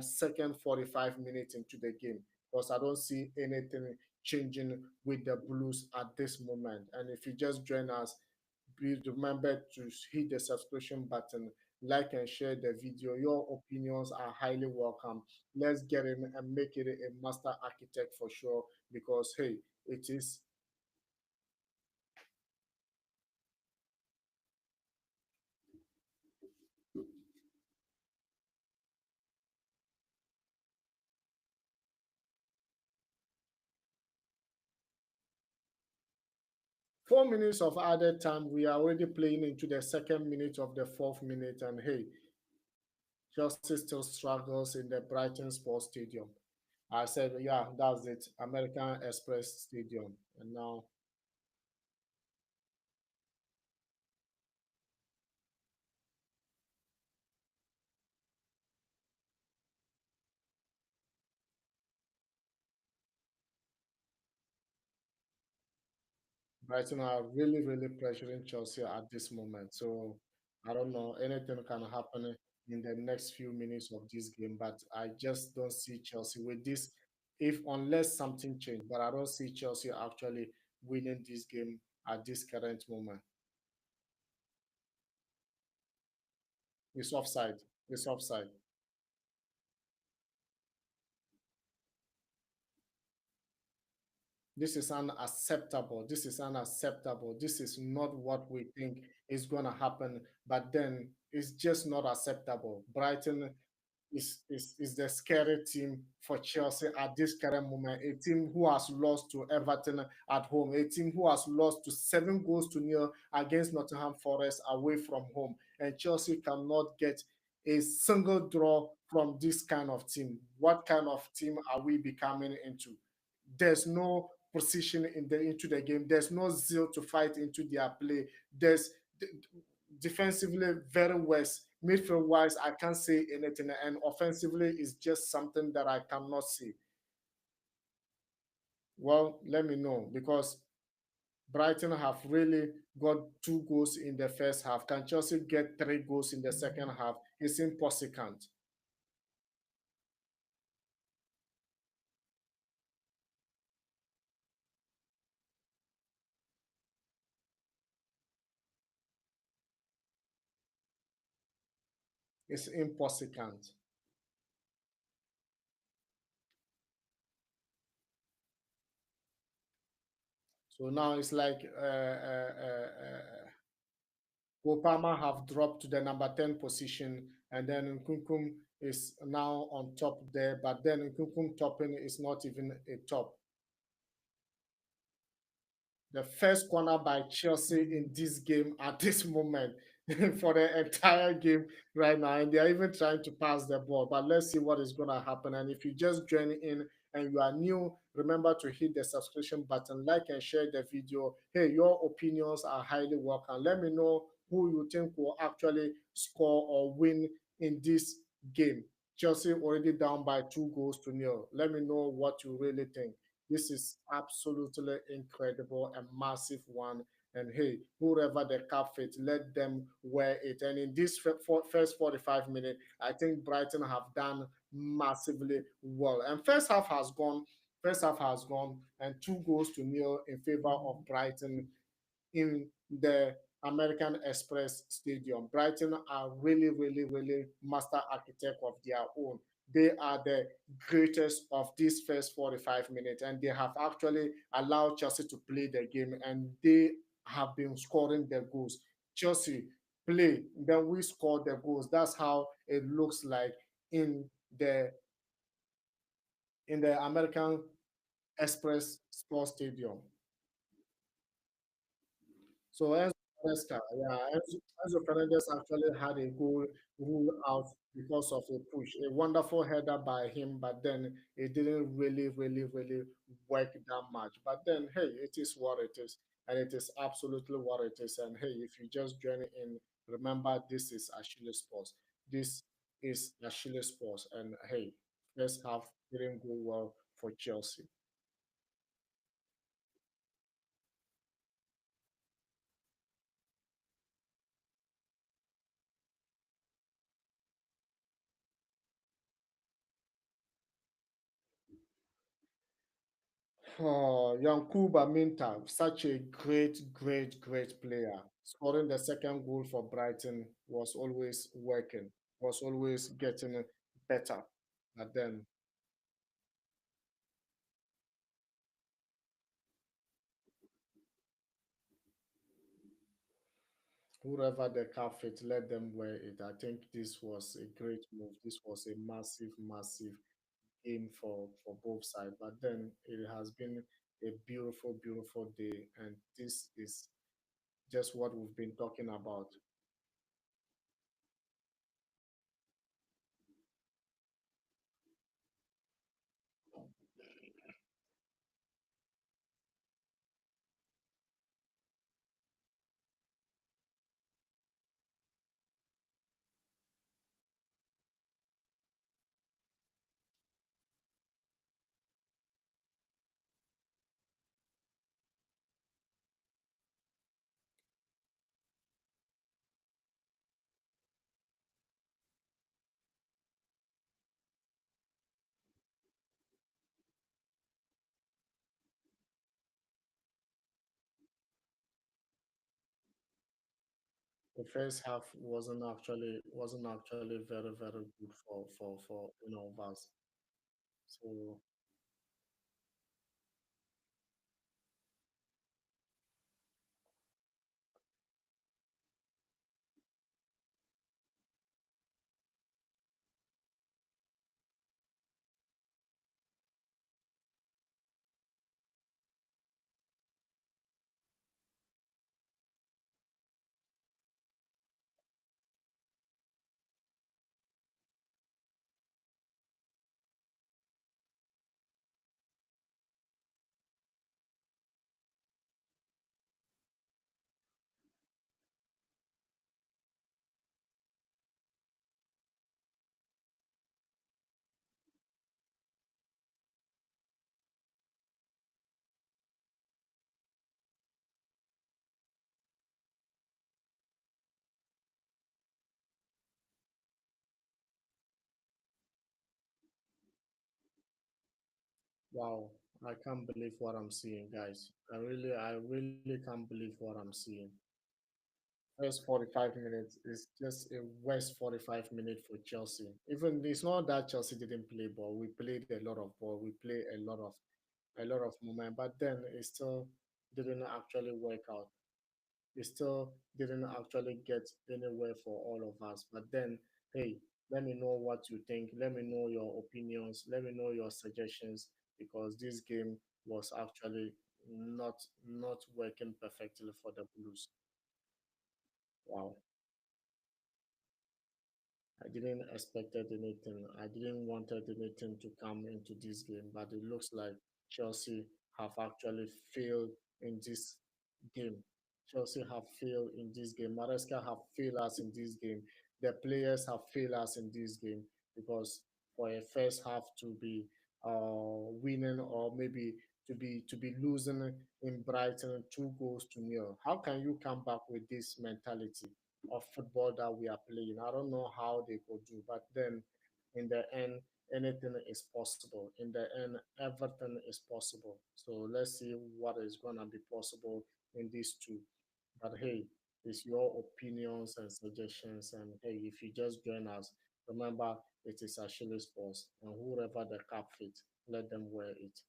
second 45 minutes into the game. Because I don't see anything changing with the Blues at this moment. And if you just join us, please remember to hit the subscription button, like and share the video. Your opinions are highly welcome. Let's get in and make it a master architect for sure. Because hey, it is 4 minutes of added time. We are already playing into the second minute of the fourth minute, and hey, Chelsea still struggles in the Brighton Sports Stadium. I said, yeah, that's it, American Express Stadium. And now Brighton are really, really pressuring Chelsea at this moment. So I don't know. Anything can happen in the next few minutes of this game, but I just don't see Chelsea with this. If unless something changed, but I don't see Chelsea actually winning this game at this current moment. It's offside. It's offside. This is unacceptable. This is unacceptable. This is not what we think is going to happen. But then it's just not acceptable. Brighton is the scary team for Chelsea at this current moment. A team who has lost to Everton at home, a team who has lost to 7 goals to 0 against Nottingham Forest away from home. And Chelsea cannot get a single draw from this kind of team. What kind of team are we becoming into? There's no precision into the game. There's no zeal to fight into their play. There's defensively very worse. Midfield wise, I can't say anything, and offensively is just something that I cannot see. Well, let me know because Brighton have really got 2 goals in the first half. Can Chelsea get 3 goals in the second half? It's impossible. It's impossible. So now it's like Opama have dropped to the number 10 position, and then Nkunkum is now on top there, but then Nkunkum topping is not even a top. The first corner by Chelsea in this game at this moment for the entire game right now. And they're even trying to pass the ball. But let's see what is going to happen. And if you just join in and you are new, remember to hit the subscription button, like and share the video. Hey, your opinions are highly welcome. Let me know who you think will actually score or win in this game. Chelsea already down by 2 goals to 0. Let me know what you really think. This is absolutely incredible and massive one. And hey, whoever the cap fit, let them wear it. And in this first 45 minutes, I think Brighton have done massively well. And first half has gone, and 2 goals to 0 in favor of Brighton in the American Express Stadium. Brighton are really, really, really master architect of their own. They are the greatest of these first 45 minutes, and they have actually allowed Chelsea to play the game, and they have been scoring the goals. Chelsea play, then we score the goals. That's how it looks like in the American Express Sports Stadium. So Enzo Fernandez actually had a goal ruled out because of a push, a wonderful header by him, but then it didn't really, really, really work that much. But then, hey, it is what it is, and it is absolutely what it is. And hey, if you just join in, remember this is Achilles Sports. This is Achilles Sports, and hey, first half didn't go well for Chelsea. Oh, Yankuba Minta, such a great, great, great player. Scoring the second goal for Brighton was always working, was always getting better. But then, whoever the car fit, let them wear it. I think this was a great move. This was a massive, massive game for both sides. But then it has been a beautiful, beautiful day, and this is just what we've been talking about. The first half wasn't actually very good for us. So wow, I can't believe what I'm seeing, guys. I really can't believe what I'm seeing. First 45 minutes is just a worst 45 minutes for Chelsea. Even it's not that Chelsea didn't play ball. We played a lot of ball. We played a lot of movement, but then it still didn't actually work out. It still didn't actually get anywhere for all of us. But then, hey, let me know what you think. Let me know your opinions. Let me know your suggestions because this game was actually not working perfectly for the Blues. Wow. I didn't expected anything. I didn't wanted anything to come into this game, but it looks like Chelsea have actually failed in this game. Chelsea have failed in this game. Maresca have failed us in this game. The players have failed us in this game because for a first half to be winning or maybe to be losing in Brighton 2 goals to nil. How can you come back with this mentality of football that we are playing? I don't know how they could do, but then in the end, anything is possible. In the end, everything is possible. So let's see what is gonna be possible in these two. But hey, it's your opinions and suggestions. And hey, if you just join us, remember it is Achilles Sports, and whoever the cap fits, let them wear it.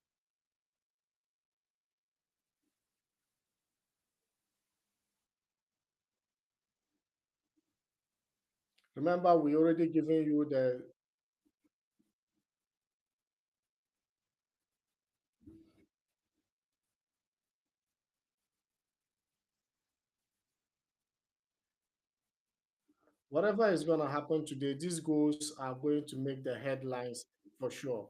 Remember, we already given you the whatever is going to happen today. These goals are going to make the headlines for sure.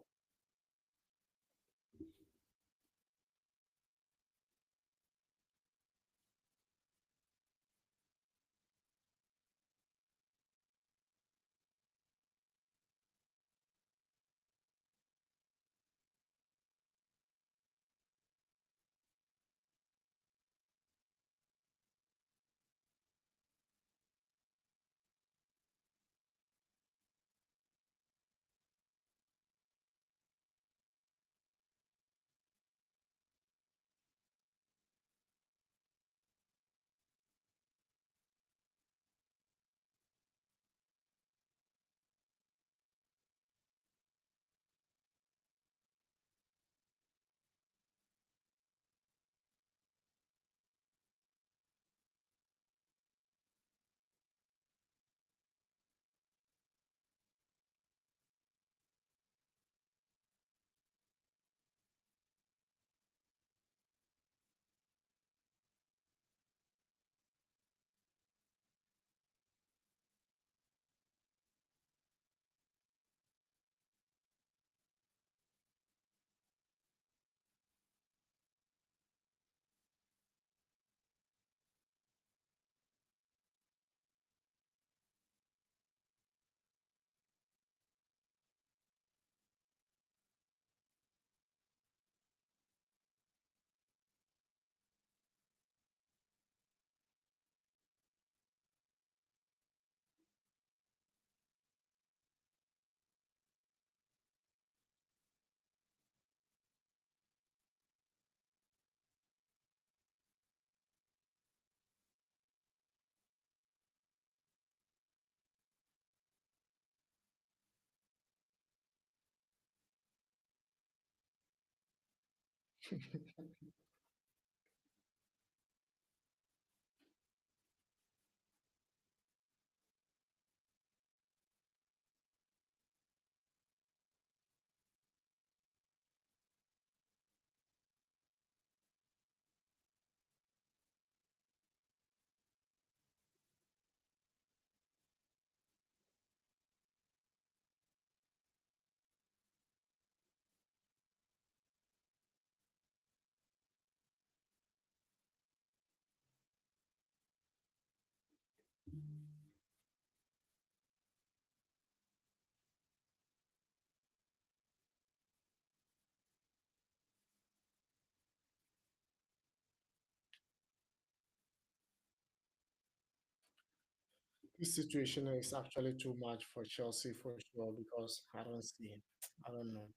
This situation is actually too much for Chelsea for sure because I don't see it. I don't know.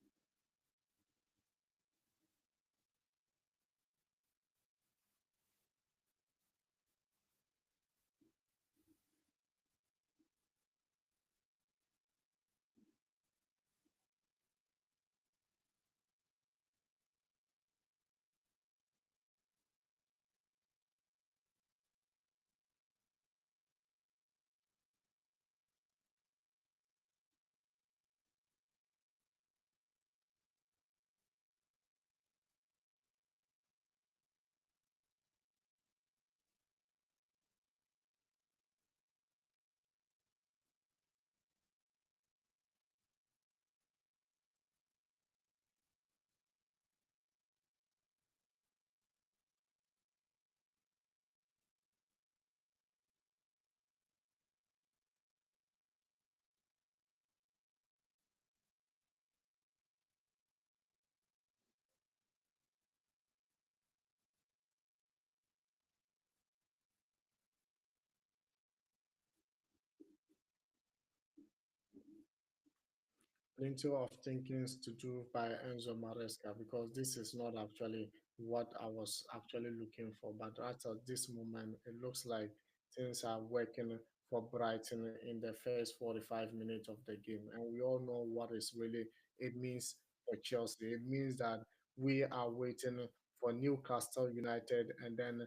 Plenty of thinkings to do by Enzo Maresca because this is not actually what I was actually looking for. But right at this moment, it looks like things are working for Brighton in the first 45 minutes of the game. And we all know what is really it means for Chelsea. It means that we are waiting for Newcastle United and then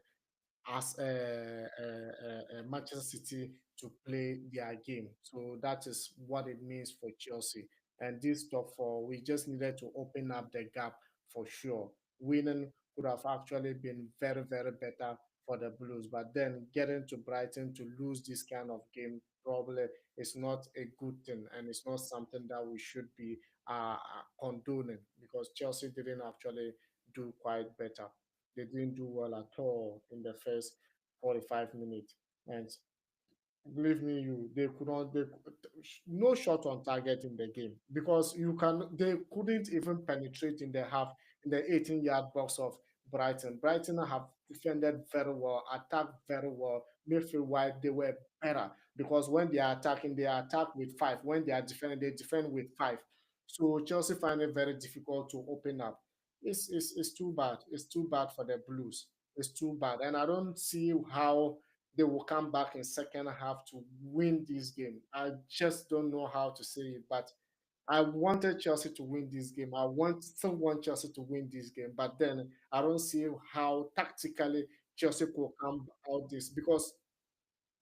as Manchester City to play their game. So that is what it means for Chelsea. And this top four, we just needed to open up the gap for sure. Winning could have actually been very, very better for the Blues. But then getting to Brighton to lose this kind of game probably is not a good thing. And it's not something that we should be condoning because Chelsea didn't actually do quite better. They didn't do well at all in the first 45 minutes. And believe me, you they could not no shot on target in the game because you can they couldn't even penetrate in the half in the 18-yard box of Brighton. Brighton have defended very well, attacked very well. Midfield wide, they were better because when they are attacking, they attack with five. When they are defending, they defend with five. So Chelsea find it very difficult to open up. It's too bad. It's too bad for the Blues. It's too bad, and I don't see how they will come back in second half to win this game. I just don't know how to say it, but I wanted Chelsea to win this game. Still want Chelsea to win this game, but then I don't see how tactically Chelsea could come out this because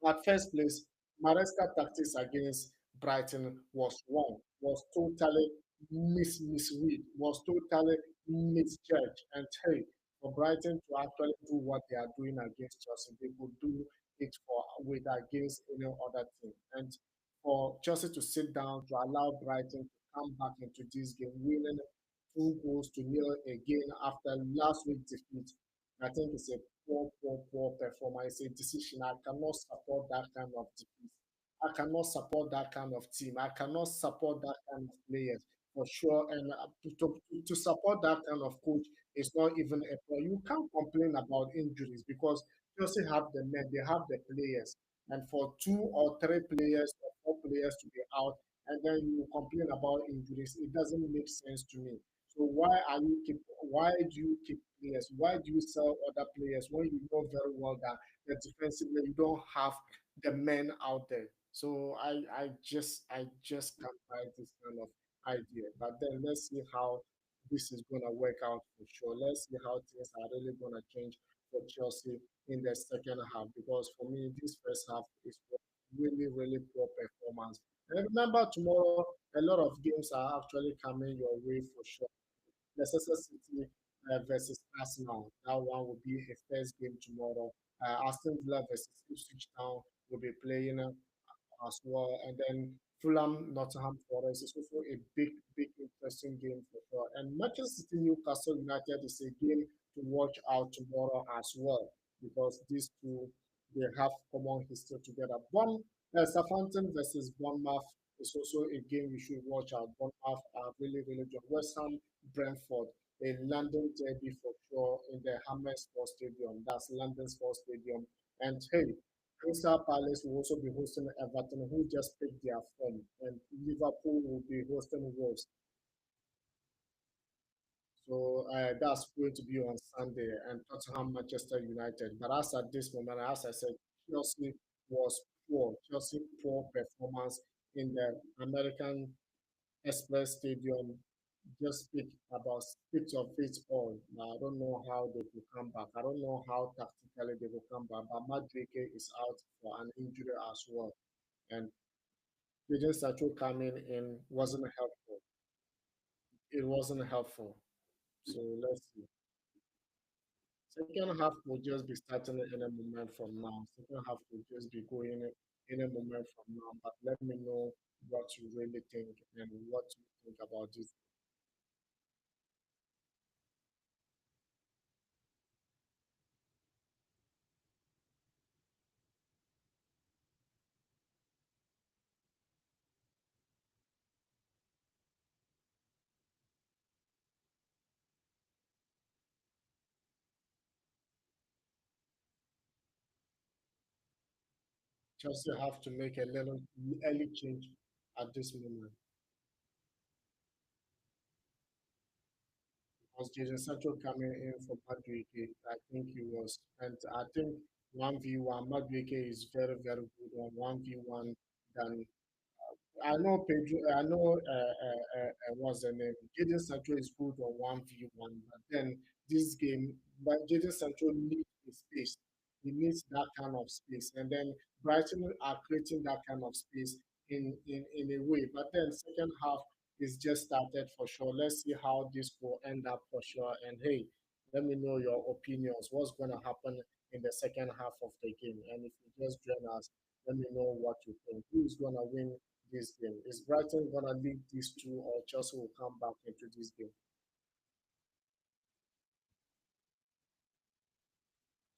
at first place, Maresca tactics against Brighton was wrong, was totally misread, was totally misjudged. And hey, for Brighton to actually do what they are doing against Chelsea, they could do it for with against any other team. And for Chelsea to sit down to allow Brighton to come back into this game, winning 2 goals to 0 again after last week's defeat, I think it's a poor performance, a decision. I cannot support that kind of defeat. I cannot support that kind of team. I cannot support that kind of players for sure. And to support that kind of coach is not even a problem. You can't complain about injuries because Chelsea have the men, they have the players. And for 2 or 3 players or 4 players to be out, and then you complain about injuries, it doesn't make sense to me. So why do you keep players? Why do you sell other players when you know very well that defensively you don't have the men out there? So I just can't buy this kind of idea. But then let's see how this is going to work out for sure. Let's see how things are really going to change for Chelsea in the second half, because for me, this first half is really, really poor performance. And remember, tomorrow, a lot of games are actually coming your way for sure. Leicester City versus Arsenal. That one will be a first game tomorrow. Aston Villa versus Ipswich Town will be playing as well. And then Fulham, Nottingham Forest is also a big, big, interesting game for sure. And Manchester City, Newcastle United is a game to watch out tomorrow as well, because these two they have common history together. Southampton versus Bournemouth is also a game you should watch out. Bournemouth are really, really good. West Ham, Brentford, a London derby for sure in the Hammer Sports Stadium. That's London Sports Stadium. And hey, Crystal Palace will also be hosting Everton, who just picked their form, and Liverpool will be hosting Wolves. So that's going to be on Sunday, and Tottenham, Manchester United. But as at this moment, as I said, Chelsea was poor. Chelsea poor performance in the American Express Stadium. Just speaks of it all. Now, I don't know how they will come back. I don't know how tactically they will come back. But Madrike is out for an injury as well, and Jaden Sancho coming in wasn't helpful. It wasn't helpful. So let's see. Second half will just be starting in a moment from now. Second half will just be going in a moment from now. But let me know what you really think and what you think about this. Chelsea have to make a little early change at this moment. Was Jason Sancho coming in for Madueke? I think he was, and I think 1v1 Madueke is very, very good on 1v1 than I know Pedro. I know what's the name. Jaden Sancho is good on 1v1, but then this game, but Jaden Sancho needs a space. He needs that kind of space, and then Brighton are creating that kind of space in a way. But then second half is just started for sure. Let's see how this will end up for sure. And hey, let me know your opinions. What's going to happen in the second half of the game? And if you just join us, let me know what you think. Who is going to win this game? Is Brighton gonna lead these two, or Chelsea will come back into this game?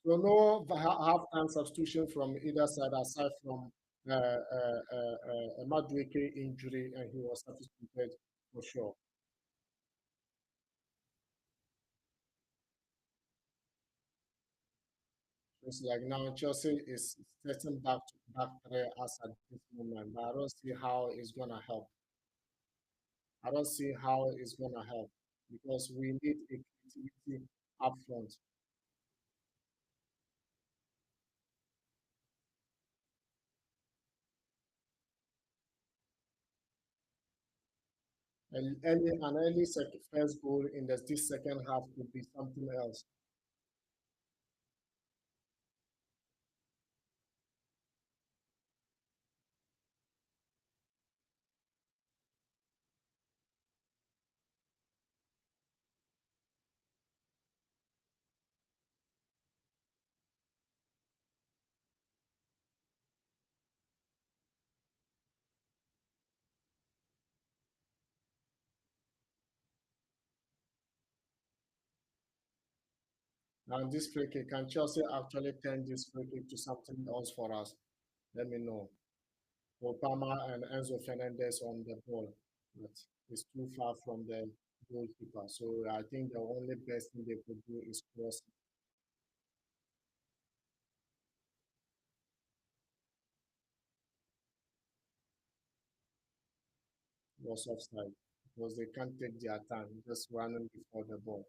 So no half-time substitution from either side aside from a Madueke injury, and he was substituted for sure. It's like now Chelsea is setting back to back three as at this moment, but I don't see how it's gonna help. I don't see how it's gonna help because we need a creativity up front. An early first goal in this second half could be something else. And this free kick, can Chelsea actually turn this free kick to something else for us? Let me know. Obama and Enzo Fernandez on the ball, but it's too far from the goalkeeper. So I think the only best thing they could do is cross was offside because they can't take their time just running before the ball.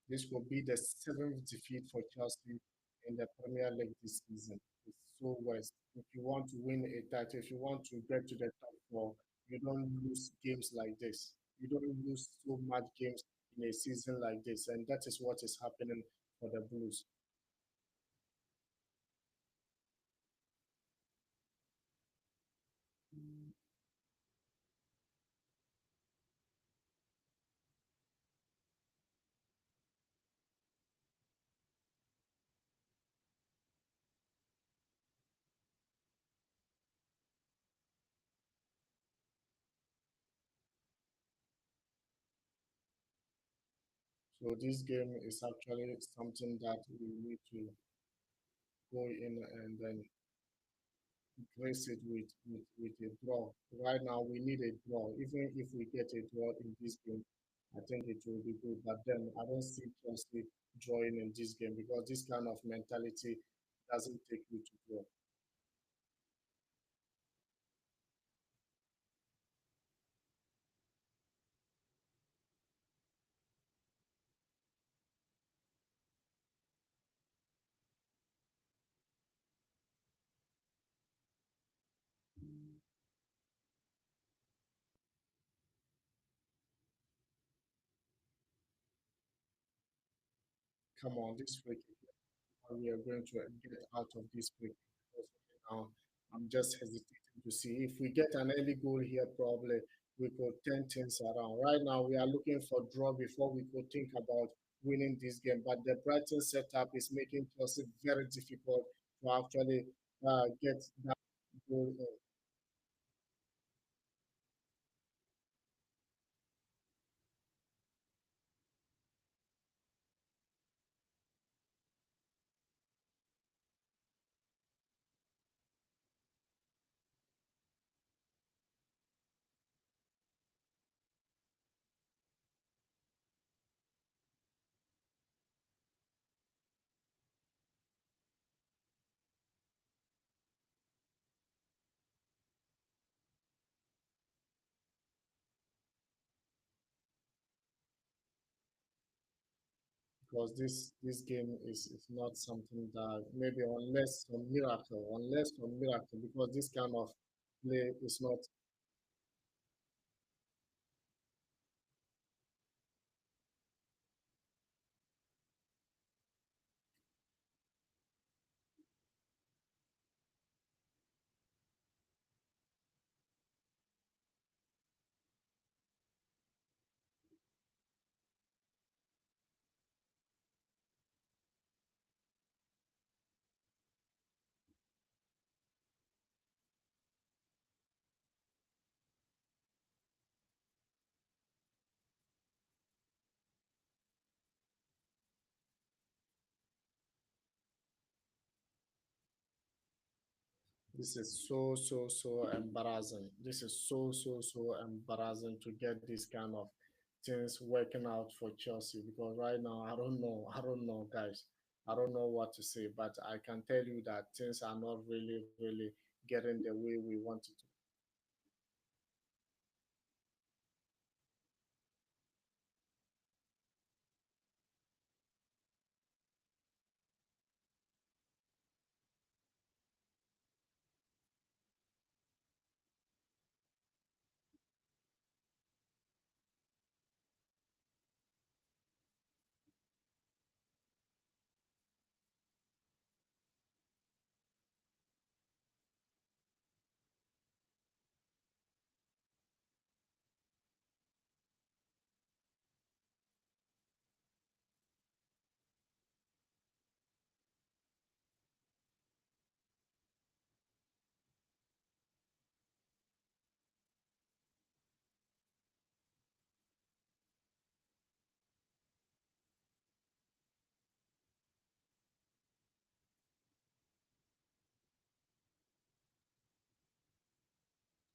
This will be the seventh defeat for Chelsea in the Premier League this season. It's so worse. If you want to win a title, if you want to get to the top four, you don't lose games like this. You don't lose so much games in a season like this, and that is what is happening for the Blues. So this game is actually something that we need to go in and then replace it with a draw. Right now, we need a draw. Even if we get a draw in this game, I think it will be good. But then I don't see Chelsea drawing in this game because this kind of mentality doesn't take you to draw. Come on, this free kick, how we are going to get out of this free kick. Because now I'm just hesitating to see if we get an early goal here, probably we could turn things around. Right now, we are looking for draw before we could think about winning this game. But the Brighton setup is making Chelsea very difficult to actually get that goal in. Because this game is not something that maybe unless some miracle, because this kind of play is not. This is so embarrassing. This is so embarrassing to get this kind of things working out for Chelsea because right now I don't know, guys. I don't know what to say, but I can tell you that things are not really getting the way we want it to.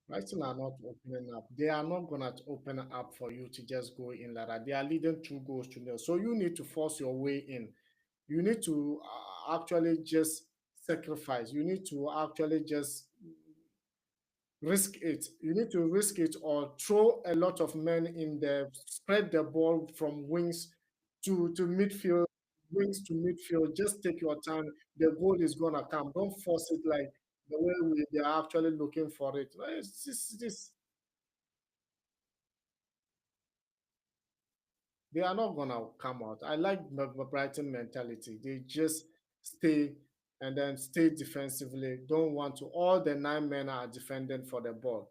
Brighton are not opening up. They are not gonna open up for you to just go in like that. They are leading 2 goals to nil. So you need to force your way in. You need to actually just sacrifice. You need to actually just risk it. You need to risk it or throw a lot of men in there, spread the ball from wings to midfield, wings to midfield. Just take your time. The goal is gonna come. Don't force it like the way they're actually looking for it. It's this they are not gonna come out. I like the Brighton mentality. They just stay and then stay defensively. Don't want to. All the 9 men are defending for the ball.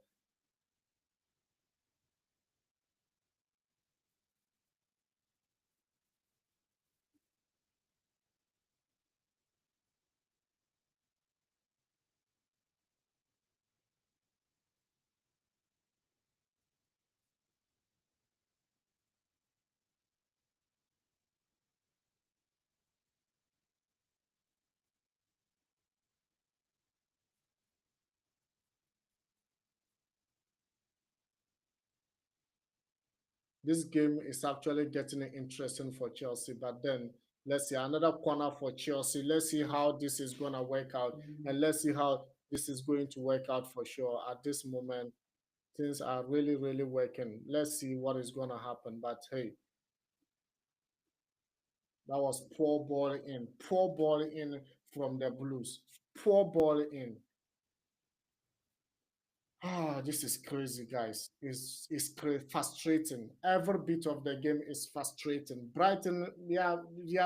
This game is actually getting interesting for Chelsea. But then let's see another corner for Chelsea. Let's see how this is gonna work out, and let's see how this is going to work out for sure. At this moment, things are really, really working. Let's see what is gonna happen. But hey, that was poor ball in from the Blues, poor ball in. This is crazy, guys. Frustrating. Every bit of the game is frustrating. Brighton, they are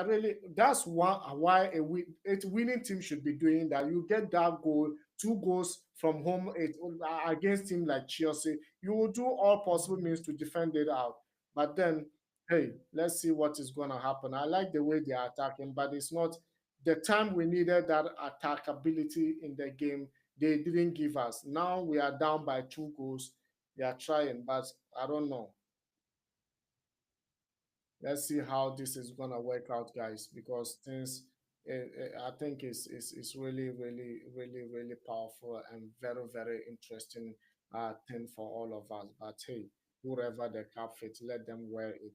really. That's why a winning team should be doing that. You get that goal, 2 goals from home against team like Chelsea. You will do all possible means to defend it out. But then, hey, let's see what is going to happen. I like the way they are attacking, but it's not the time we needed that attackability in the game they didn't give us. Now we are down by 2 goals. They are trying, but I don't know. Let's see how this is gonna work out, guys, because things I think is really, really, really, really powerful and very, very interesting thing for all of us. But hey, whoever the cap fits, let them wear it.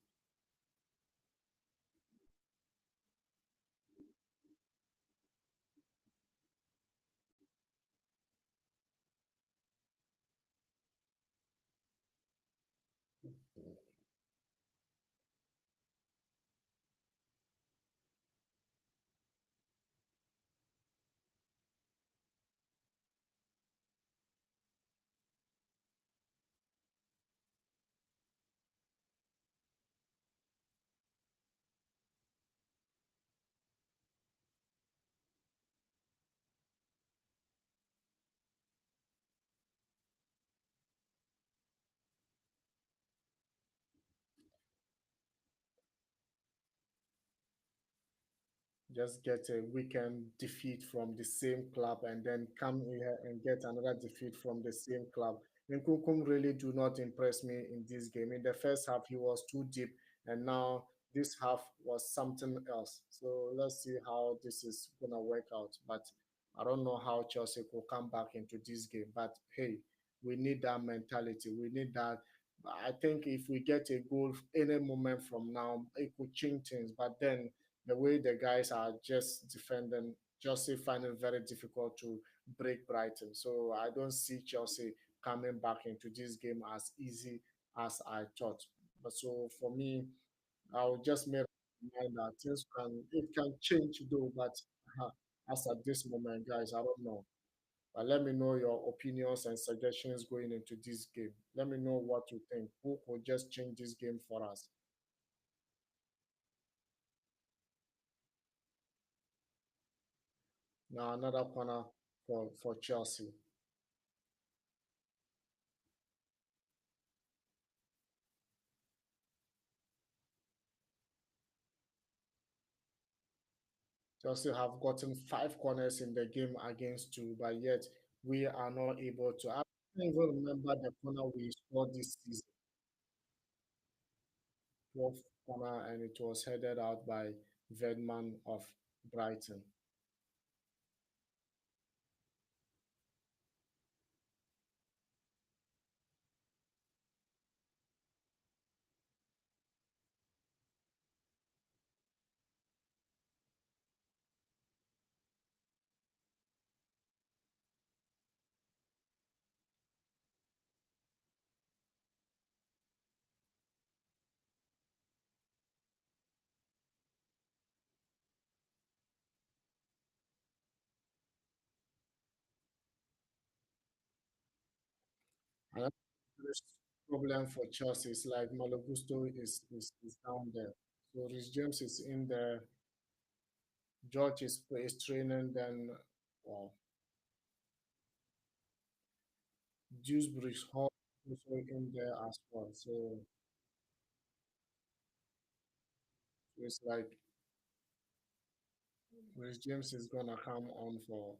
Just get a weekend defeat from the same club and then come here and get another defeat from the same club. Nkunkum really do not impress me in this game. In the first half, he was too deep, and now this half was something else. So let's see how this is gonna work out. But I don't know how Chelsea could come back into this game. But hey, we need that mentality. We need that. I think if we get a goal any moment from now, it could change things. But then the way the guys are just defending, Chelsea find it very difficult to break Brighton. So I don't see Chelsea coming back into this game as easy as I thought. But so for me, I'll just make mind that things can change though. But uh, as at this moment, guys, I don't know. But let me know your opinions and suggestions going into this game. Let me know what you think. Who could just change this game for us? Now another corner for Chelsea. Chelsea have gotten 5 corners in the game against 2, but yet we are not able to. I don't even remember the corner we scored this season. 12th corner, and it was headed out by Vedman of Brighton. Another serious problem for Chelsea is like Malo Gusto is down there. So Rhys James is in there. George is training. Then well, Dewsbury's Hall also in there as well. So it's like Rhys James is gonna come on for.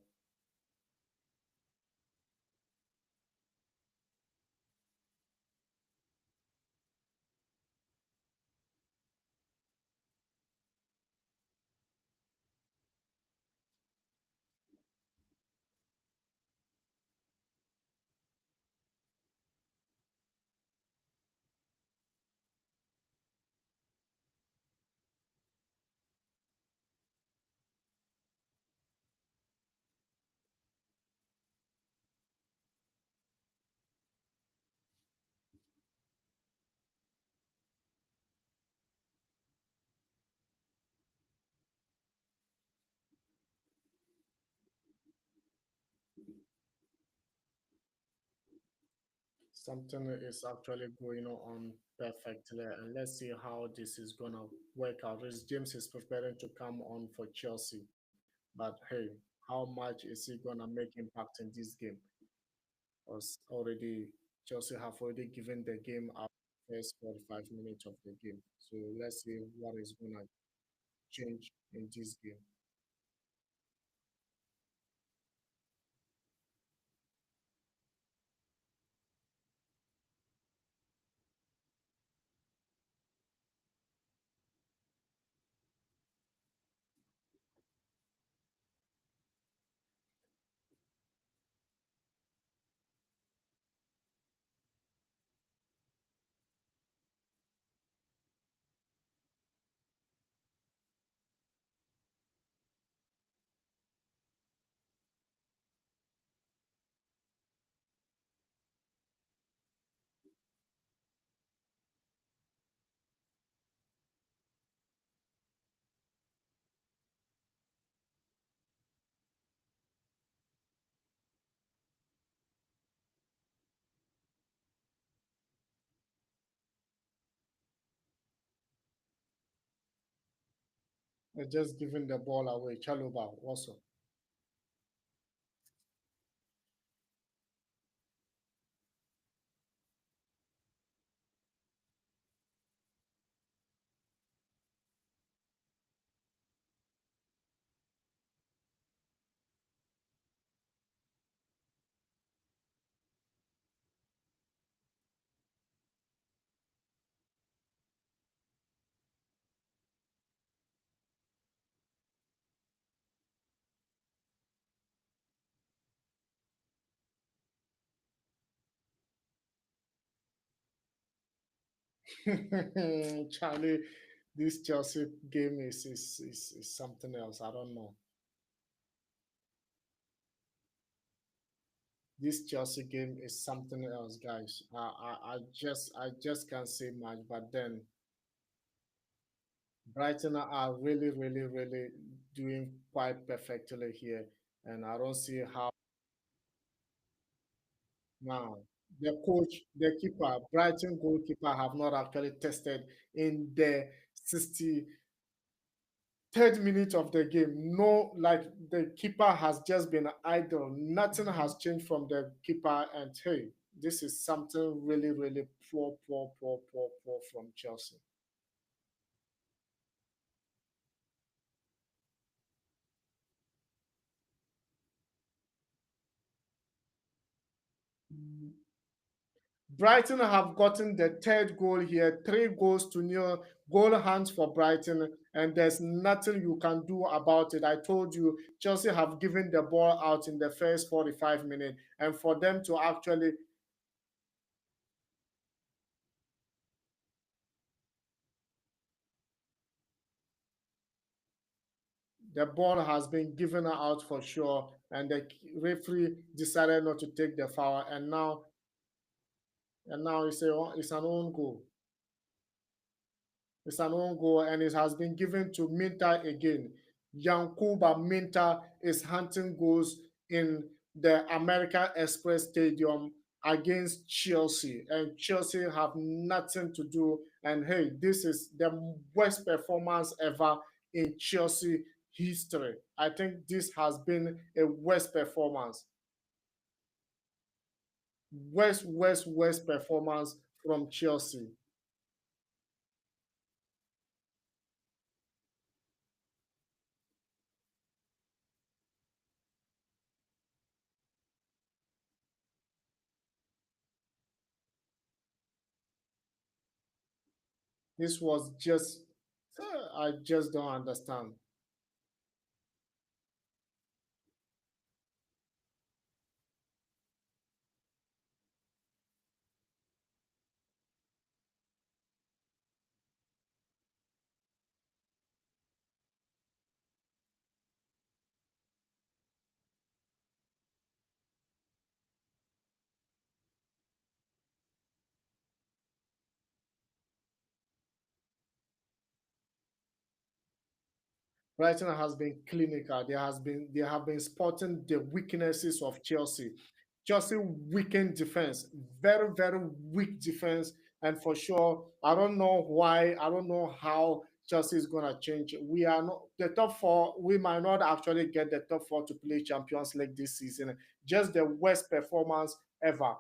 Something is actually going on perfectly, and let's see how this is gonna work out. Rhys James is preparing to come on for Chelsea, but hey, how much is he gonna make impact in this game? Because already Chelsea have already given the game up first 45 minutes of the game. So let's see what is gonna change in this game. They're just giving the ball away. Chaluba also. Charlie, this Chelsea game is something else. I don't know. This Chelsea game is something else, guys. I just can't say much. But then Brighton are really, really, really doing quite perfectly here, and I don't see how now the coach, the keeper, Brighton goalkeeper have not actually tested in the 63rd minute of the game. No, like the keeper has just been idle. Nothing has changed from the keeper, and hey, this is something really, really poor, poor, poor, poor, poor from Chelsea. Brighton have gotten the third goal here, 3 goals to nil, goal hands for Brighton, and there's nothing you can do about it. I told you, Chelsea have given the ball out in the first 45 minutes, and for them to actually, the ball has been given out for sure, and the referee decided not to take the foul, and now it's an own goal. It's an own goal, and it has been given to Minta again. Yankuba Minta is hunting goals in the American Express Stadium. against Chelsea, and Chelsea have nothing to do. And hey, this is the worst performance ever in Chelsea history. I think this has been a worst performance, worst performance from Chelsea. This was just, I just don't understand. Brighton has been clinical. They have been spotting the weaknesses of Chelsea. Chelsea weakened defense, very weak defense, and for sure, I don't know why. I don't know how Chelsea is gonna change. We are not the top four. We might not actually get the top four to play Champions League this season. Just the worst performance ever.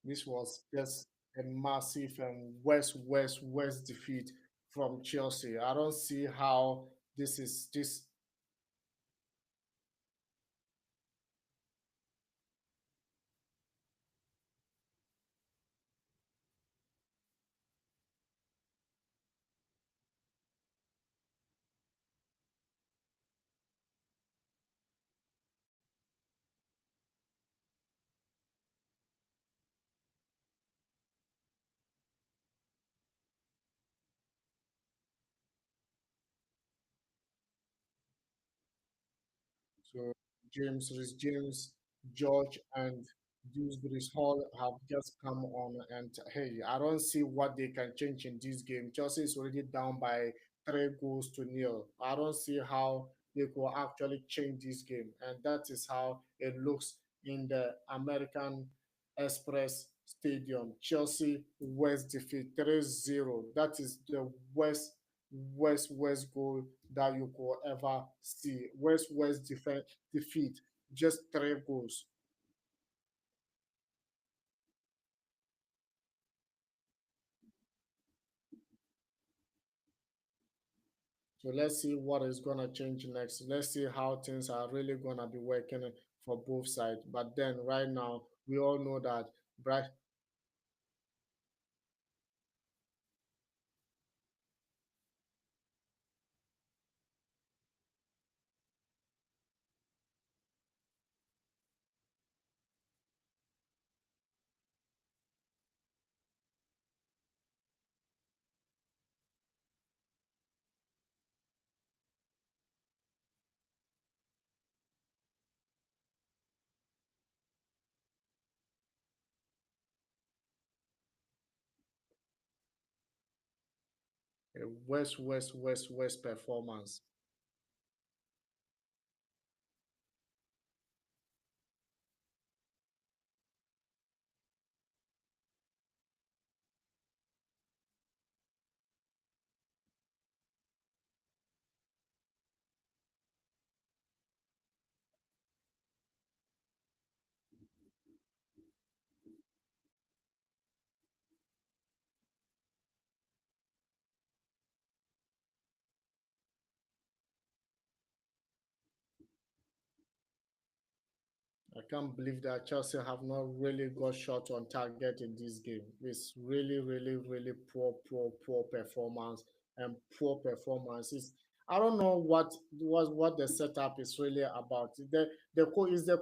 This was just a massive and worst defeat from Chelsea. I don't see how this. So James, George, and Dewsbury's Hall have just come on, and hey, I don't see what they can change in this game. Chelsea is already down by 3 goals to nil. I don't see how they could actually change this game, and that is how it looks in the American Express Stadium. Chelsea West defeat 3-0. That is the West goal that you could ever see. West defeat, just 3 goals. So let's see what is gonna change next. Let's see how things are really gonna be working for both sides. But then right now, we all know that Bright a West performance. I can't believe that Chelsea have not really got shot on target in this game. It's really poor performance and poor performances. I don't know what the setup is really about. The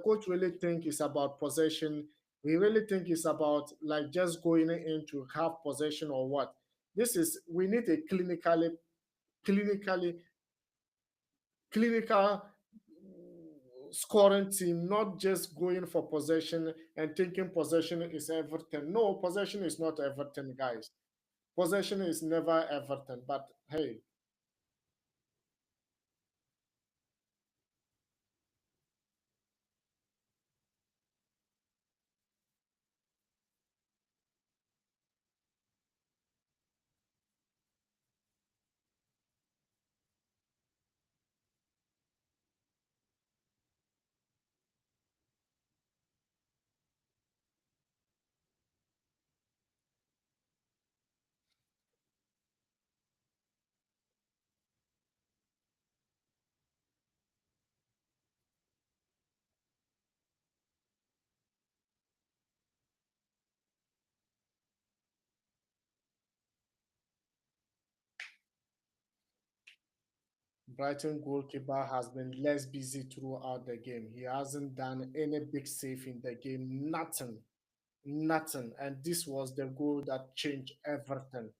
coach really think it's about possession We really think it's about like just going in to have possession or what. This is we need a clinically clinical scoring team, not just going for possession and thinking possession is everything. No, possession is not everything, guys. Possession is never everything. But hey, Brighton goalkeeper has been less busy throughout the game. He hasn't done any big save in the game. Nothing. Nothing. And this was the goal that changed everything.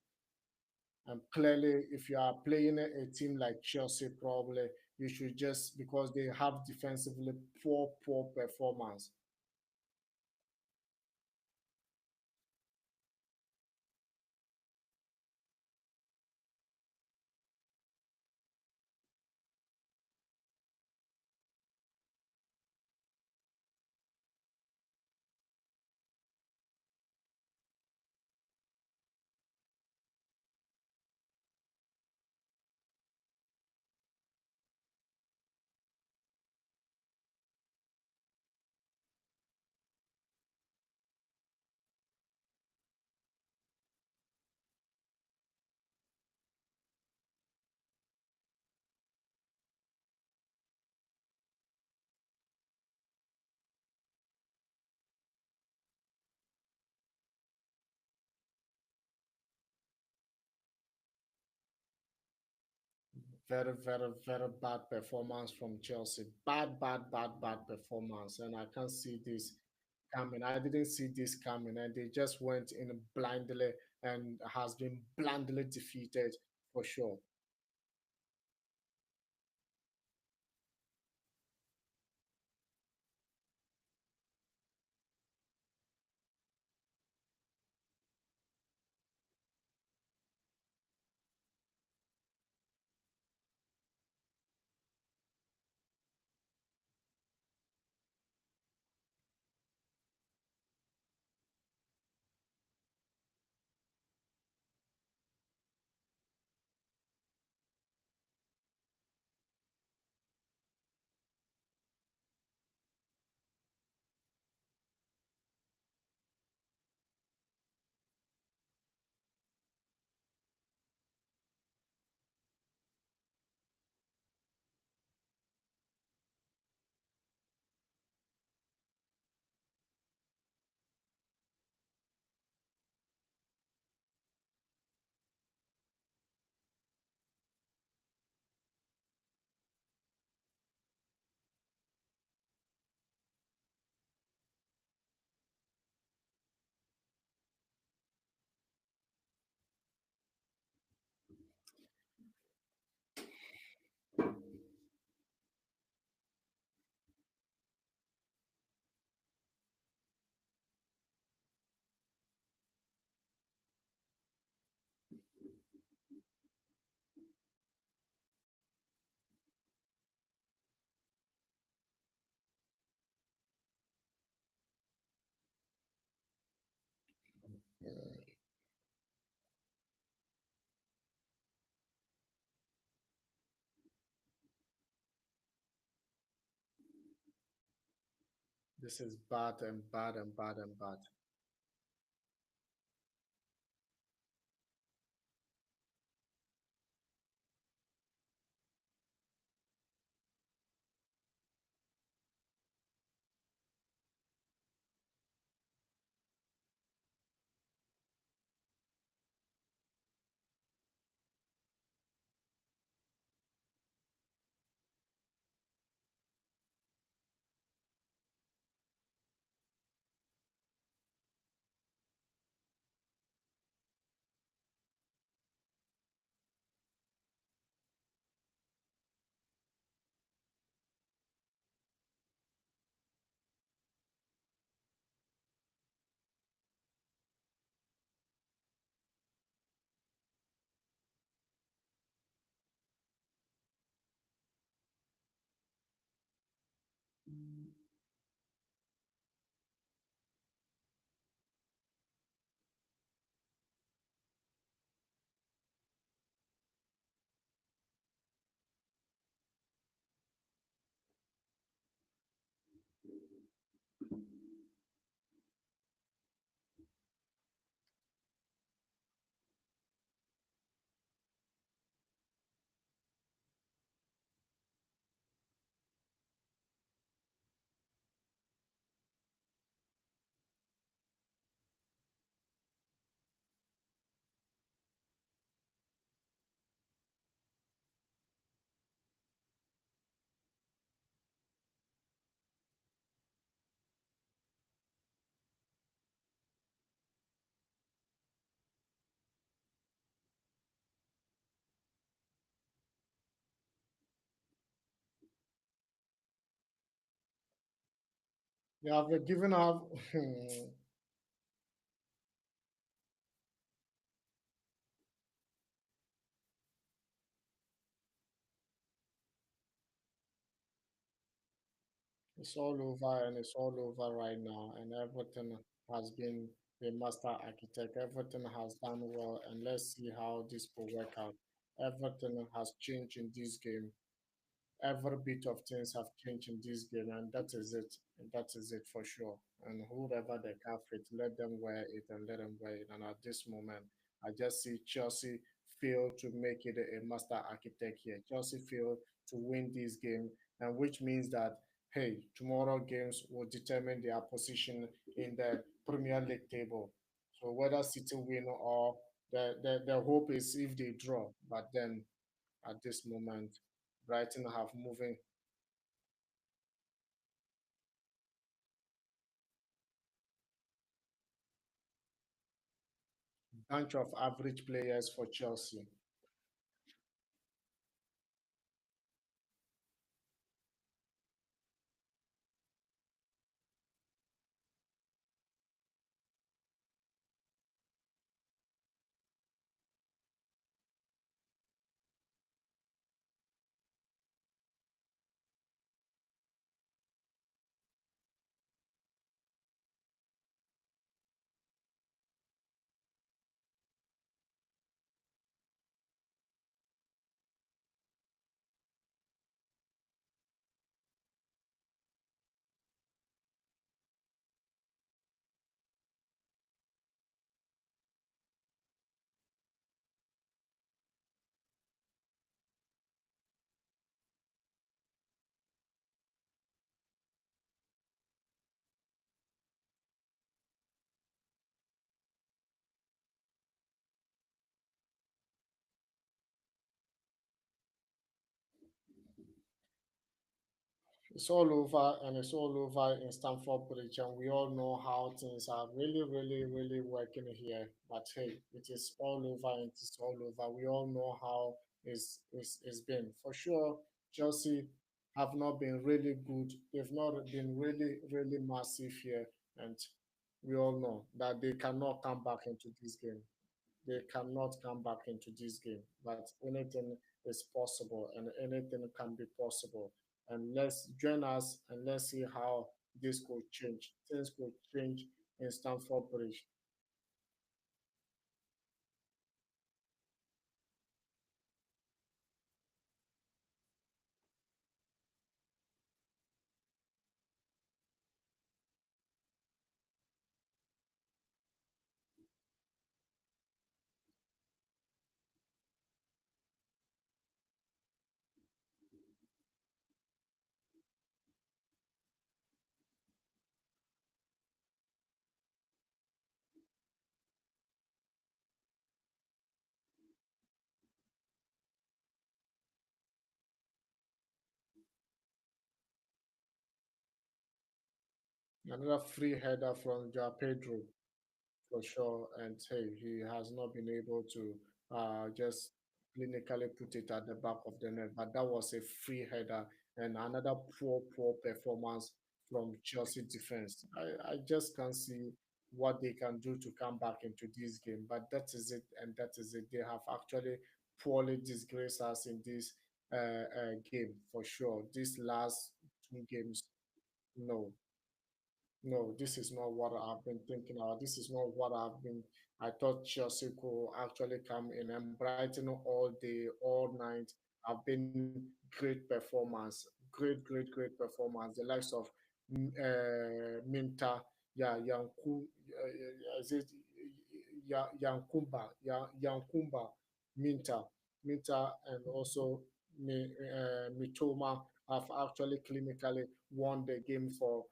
And clearly, if you are playing a team like Chelsea, probably you should just because they have defensively poor performance. Very bad performance from Chelsea. Bad performance. And I can't see this coming. I didn't see this coming. And they just went in blindly and has been blindly defeated for sure. This is bad and bad and bad and bad. They have given up. It's all over and it's all over right now, and everything has been the master architect. Everything has done well, and let's see how this will work out. Everything has changed in this game. Every bit of things have changed in this game, and that is it. And that is it for sure. And whoever they can fit, let them wear it and let them wear it. And at this moment, I just see Chelsea fail to make it a master architect here. Chelsea fail to win this game, and which means that hey, tomorrow games will determine their position in the Premier League table. So whether City win or the hope is if they draw, but then at this moment. Brighton have moving bunch of average players for Chelsea. It's all over and it's all over in Stamford Bridge, and we all know how things are really, really, really working here. But hey, it is all over and it's all over. We all know how it's been. For sure, Chelsea have not been really good. They've not been really, really massive here, and we all know that they cannot come back into this game. They cannot come back into this game. But anything is possible and anything can be possible. And let's join us and let's see how this could change. Things could change in Stamford Bridge. Another free header from Joao Pedro for sure. And hey, he has not been able to just clinically put it at the back of the net. But that was a free header and another poor performance from Chelsea defense. I just can't see what they can do to come back into this game. But that is it, and that is it. They have actually poorly disgraced us in this game for sure. These last two games, no, no, this is not what I've been thinking about. This is not what I've been. I thought Chelsea could actually come in and Brighton all day, all night. Have been great performance, great performance. The likes of Minta, yeah, is it Yankumba, Minta, and also Mitoma have actually clinically won the game for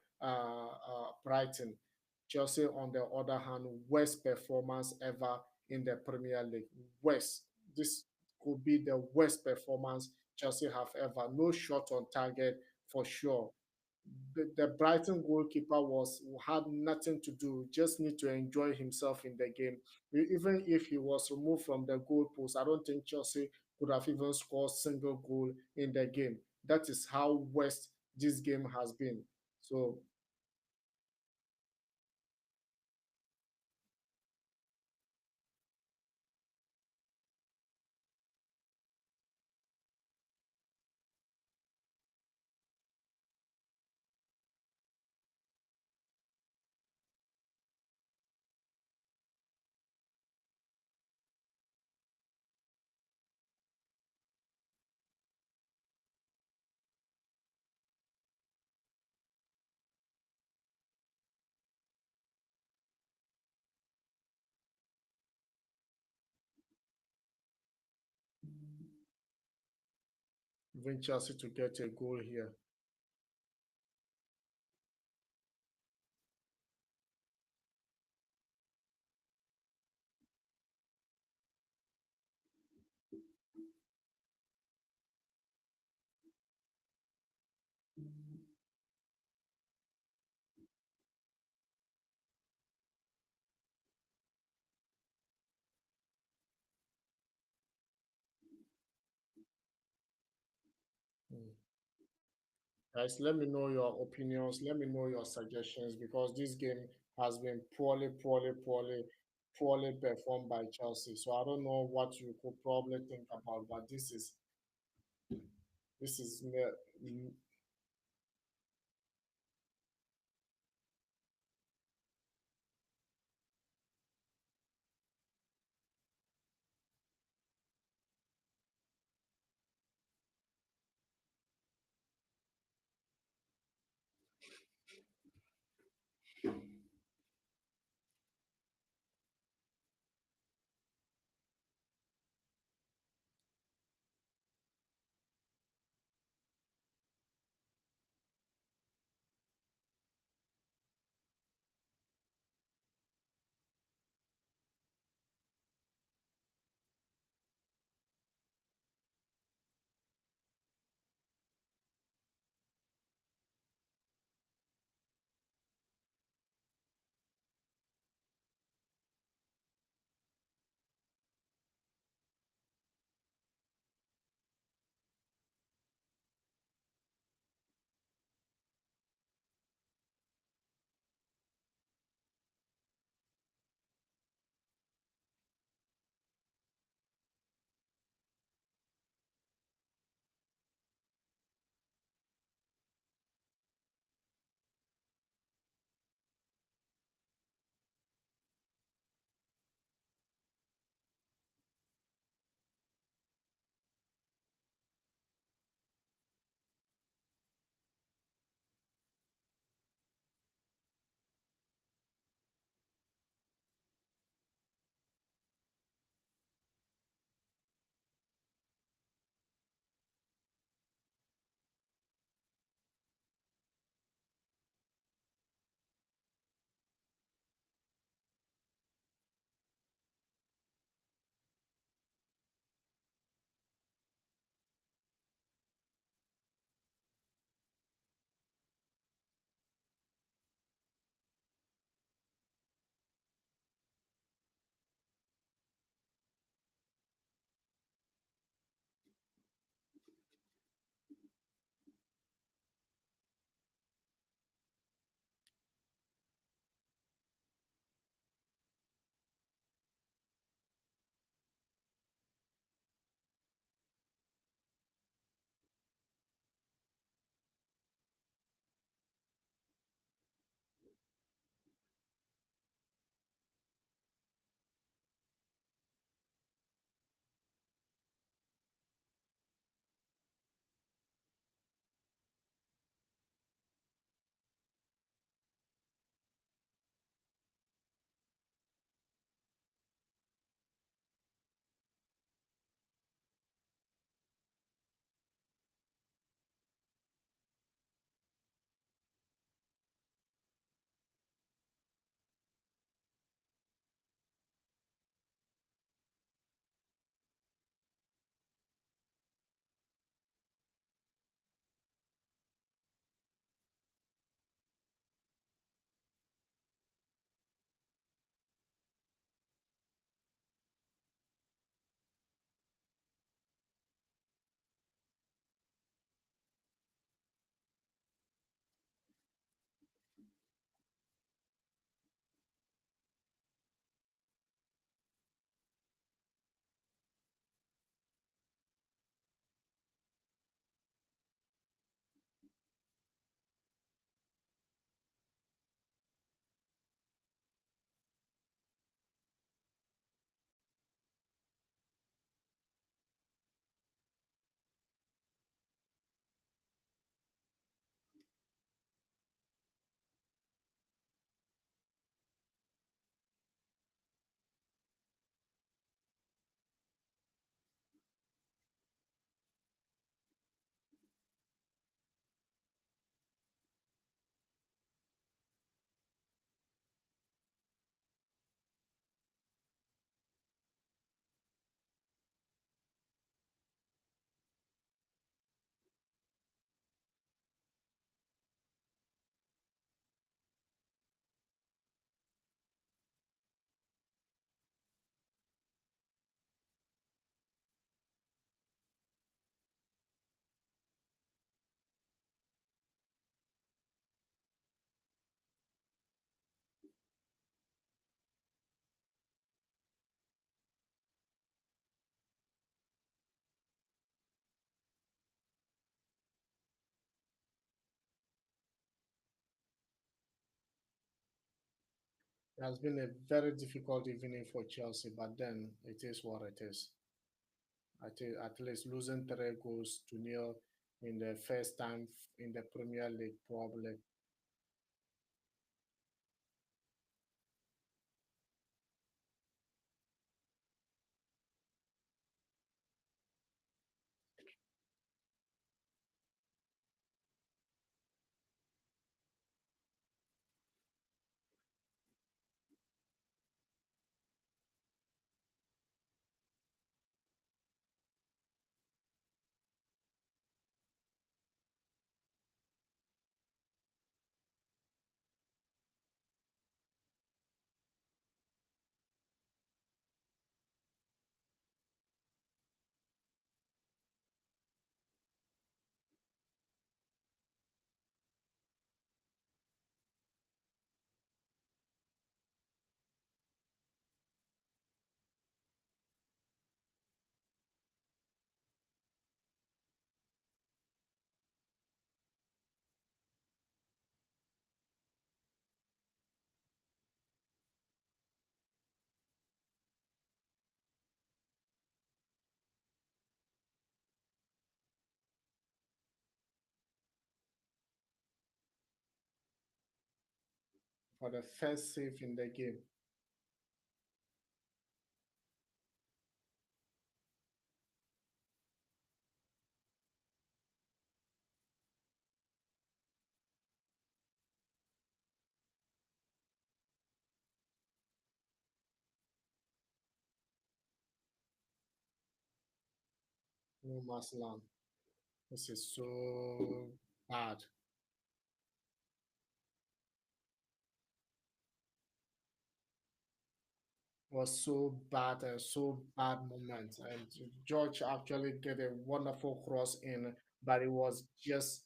Brighton. Chelsea, on the other hand, worst performance ever in the Premier League. Worst. This could be the worst performance Chelsea have ever. No shot on target for sure. The Brighton goalkeeper was had nothing to do. Just need to enjoy himself in the game. Even if he was removed from the goalpost, I don't think Chelsea could have even scored single goal in the game. That is how worst this game has been. So even Chelsea to get a goal here. Mm. Guys, let me know your opinions. Let me know your suggestions because this game has been poorly performed by Chelsea. So I don't know what you could probably think about, but this is It has been a very difficult evening for Chelsea, but then it is what it is. At least losing 3 goals to nil in the first time in the Premier League, probably for the first save in the game. No Maslan. This is so bad. Was so bad and so bad moment. And George actually get a wonderful cross in, but it was just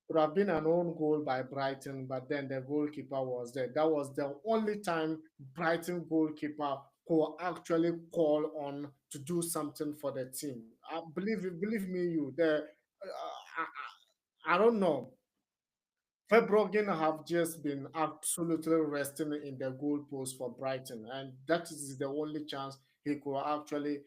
could have been an own goal by Brighton, but then the goalkeeper was there. That was the only time Brighton goalkeeper could actually call on to do something for the team. Believe me, you the I don't know. Verbruggen have just been absolutely resting in the goalpost for Brighton, and that is the only chance he could actually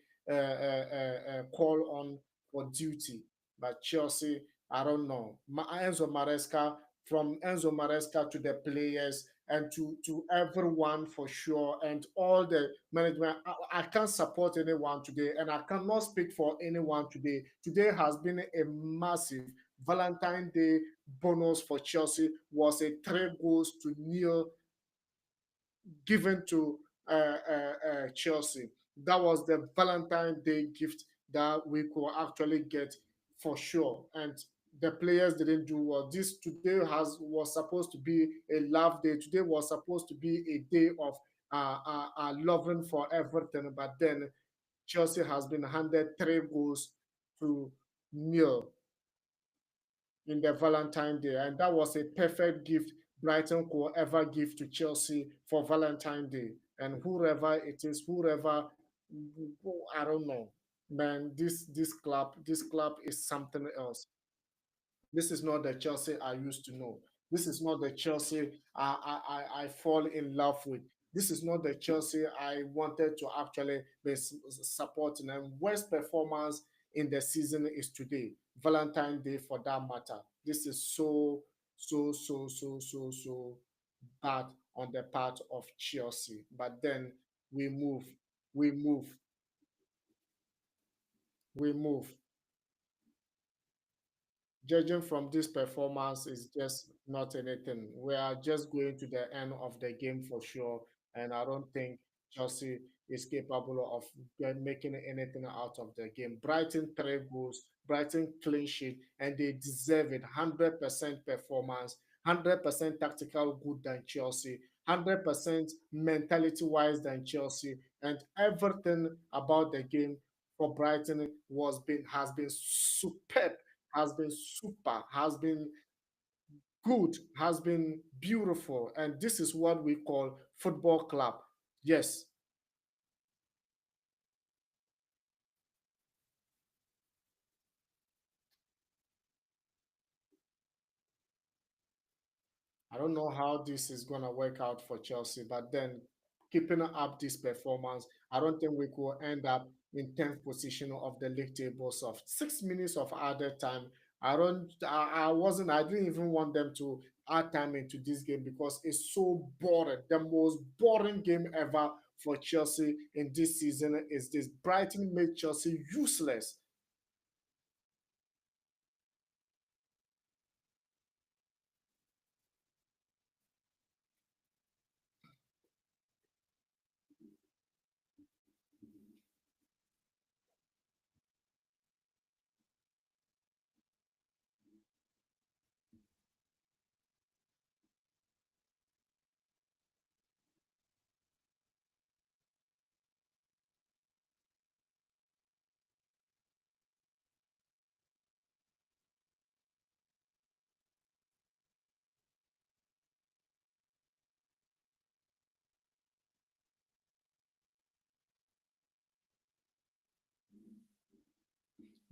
call on for duty. But Chelsea, I don't know. Enzo Maresca, from Enzo Maresca to the players and to everyone for sure, and all the management. I can't support anyone today, and I cannot speak for anyone today. Today has been a massive Valentine Day bonus for Chelsea was a 3 goals to nil given to Chelsea. That was the Valentine Day gift that we could actually get for sure. And the players didn't do well. This today has was supposed to be a love day. Today was supposed to be a day of loving for everything. But then Chelsea has been handed 3 goals to nil in the Valentine Day, and that was a perfect gift Brighton could ever give to Chelsea for Valentine Day. And whoever it is, whoever I don't know, man, this club is something else. This is not the Chelsea I used to know. This is not the Chelsea I fall in love with. This is not the Chelsea I wanted to actually be supporting. And worst performance in the season is today, Valentine Day for that matter. This is so bad on the part of Chelsea. But then we move, we move, we move. Judging from this performance is just not anything. We are just going to the end of the game for sure, and I don't think Chelsea is capable of making anything out of the game. Brighton 3 goals, Brighton clean sheet, and they deserve it. 100% performance, 100% tactical good than Chelsea, 100% mentality wise than Chelsea, and everything about the game for Brighton was been has been superb, has been super, has been good, has been beautiful. And this is what we call football club. Yes, I don't know how this is going to work out for Chelsea, but then keeping up this performance, I don't think we could end up in 10th position of the league tables of 6 minutes of added time. I didn't even want them to add time into this game because it's so boring. The most boring game ever for Chelsea in this season is this. Brighton made Chelsea useless.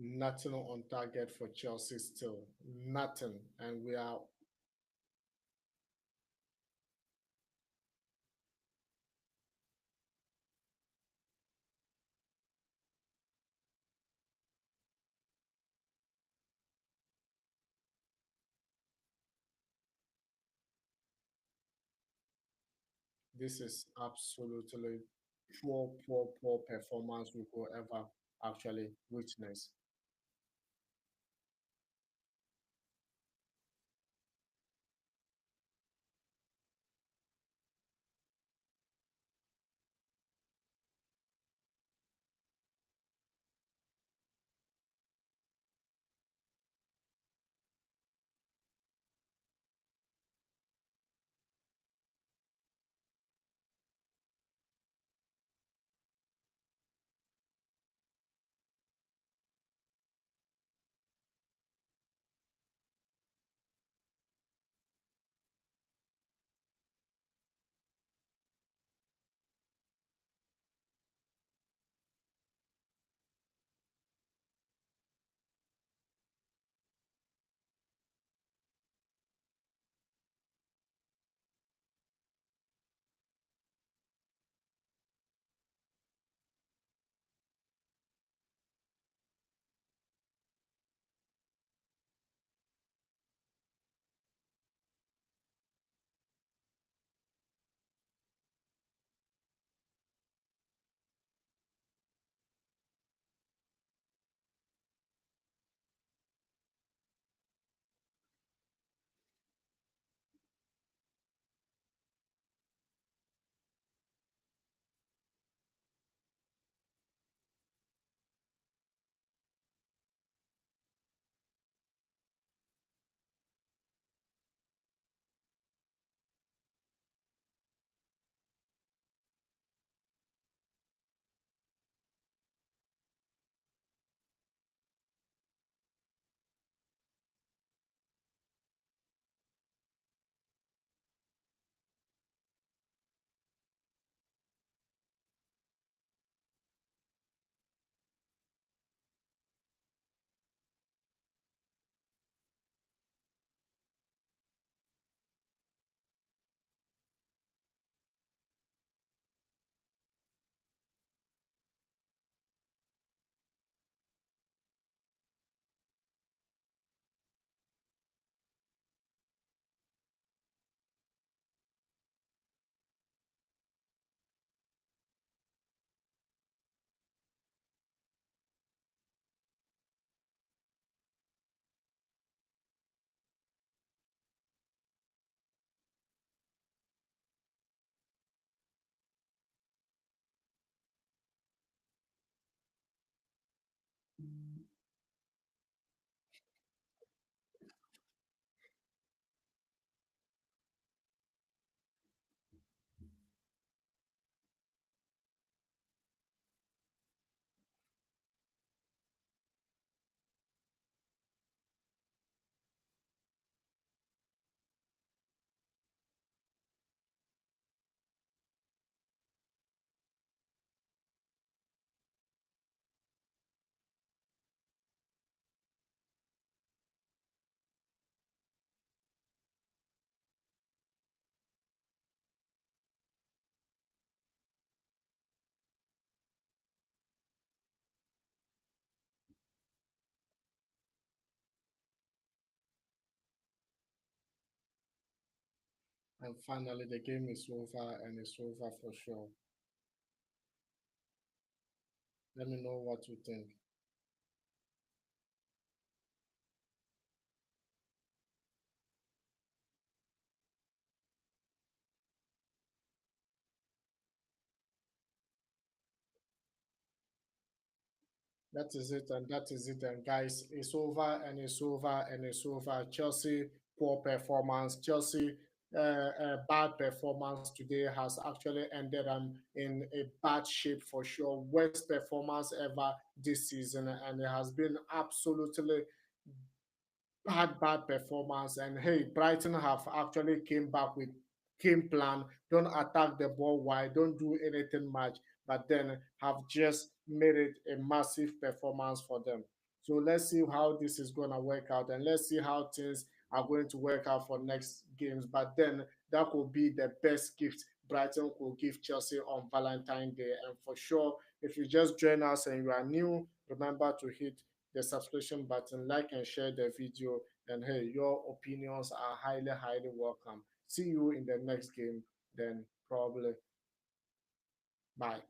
Nothing on target for Chelsea still. Nothing. And we are this is absolutely poor performance we could ever actually witness. And finally, the game is over, and it's over for sure. Let me know what you think. That is it, and that is it. And guys, it's over, and it's over, and it's over. Chelsea poor performance. Chelsea bad performance today has actually ended in a bad shape for sure. Worst performance ever this season, and it has been absolutely bad performance. And hey, Brighton have actually came back with game plan. Don't attack the ball wide, don't do anything much, but then have just made it a massive performance for them. So let's see how this is gonna work out, and let's see how things are going to work out for next games. But then that could be the best gift Brighton could give Chelsea on Valentine's Day. And for sure, if you just join us and you are new, remember to hit the subscription button, like and share the video. And hey, your opinions are highly welcome. See you in the next game, then probably. Bye.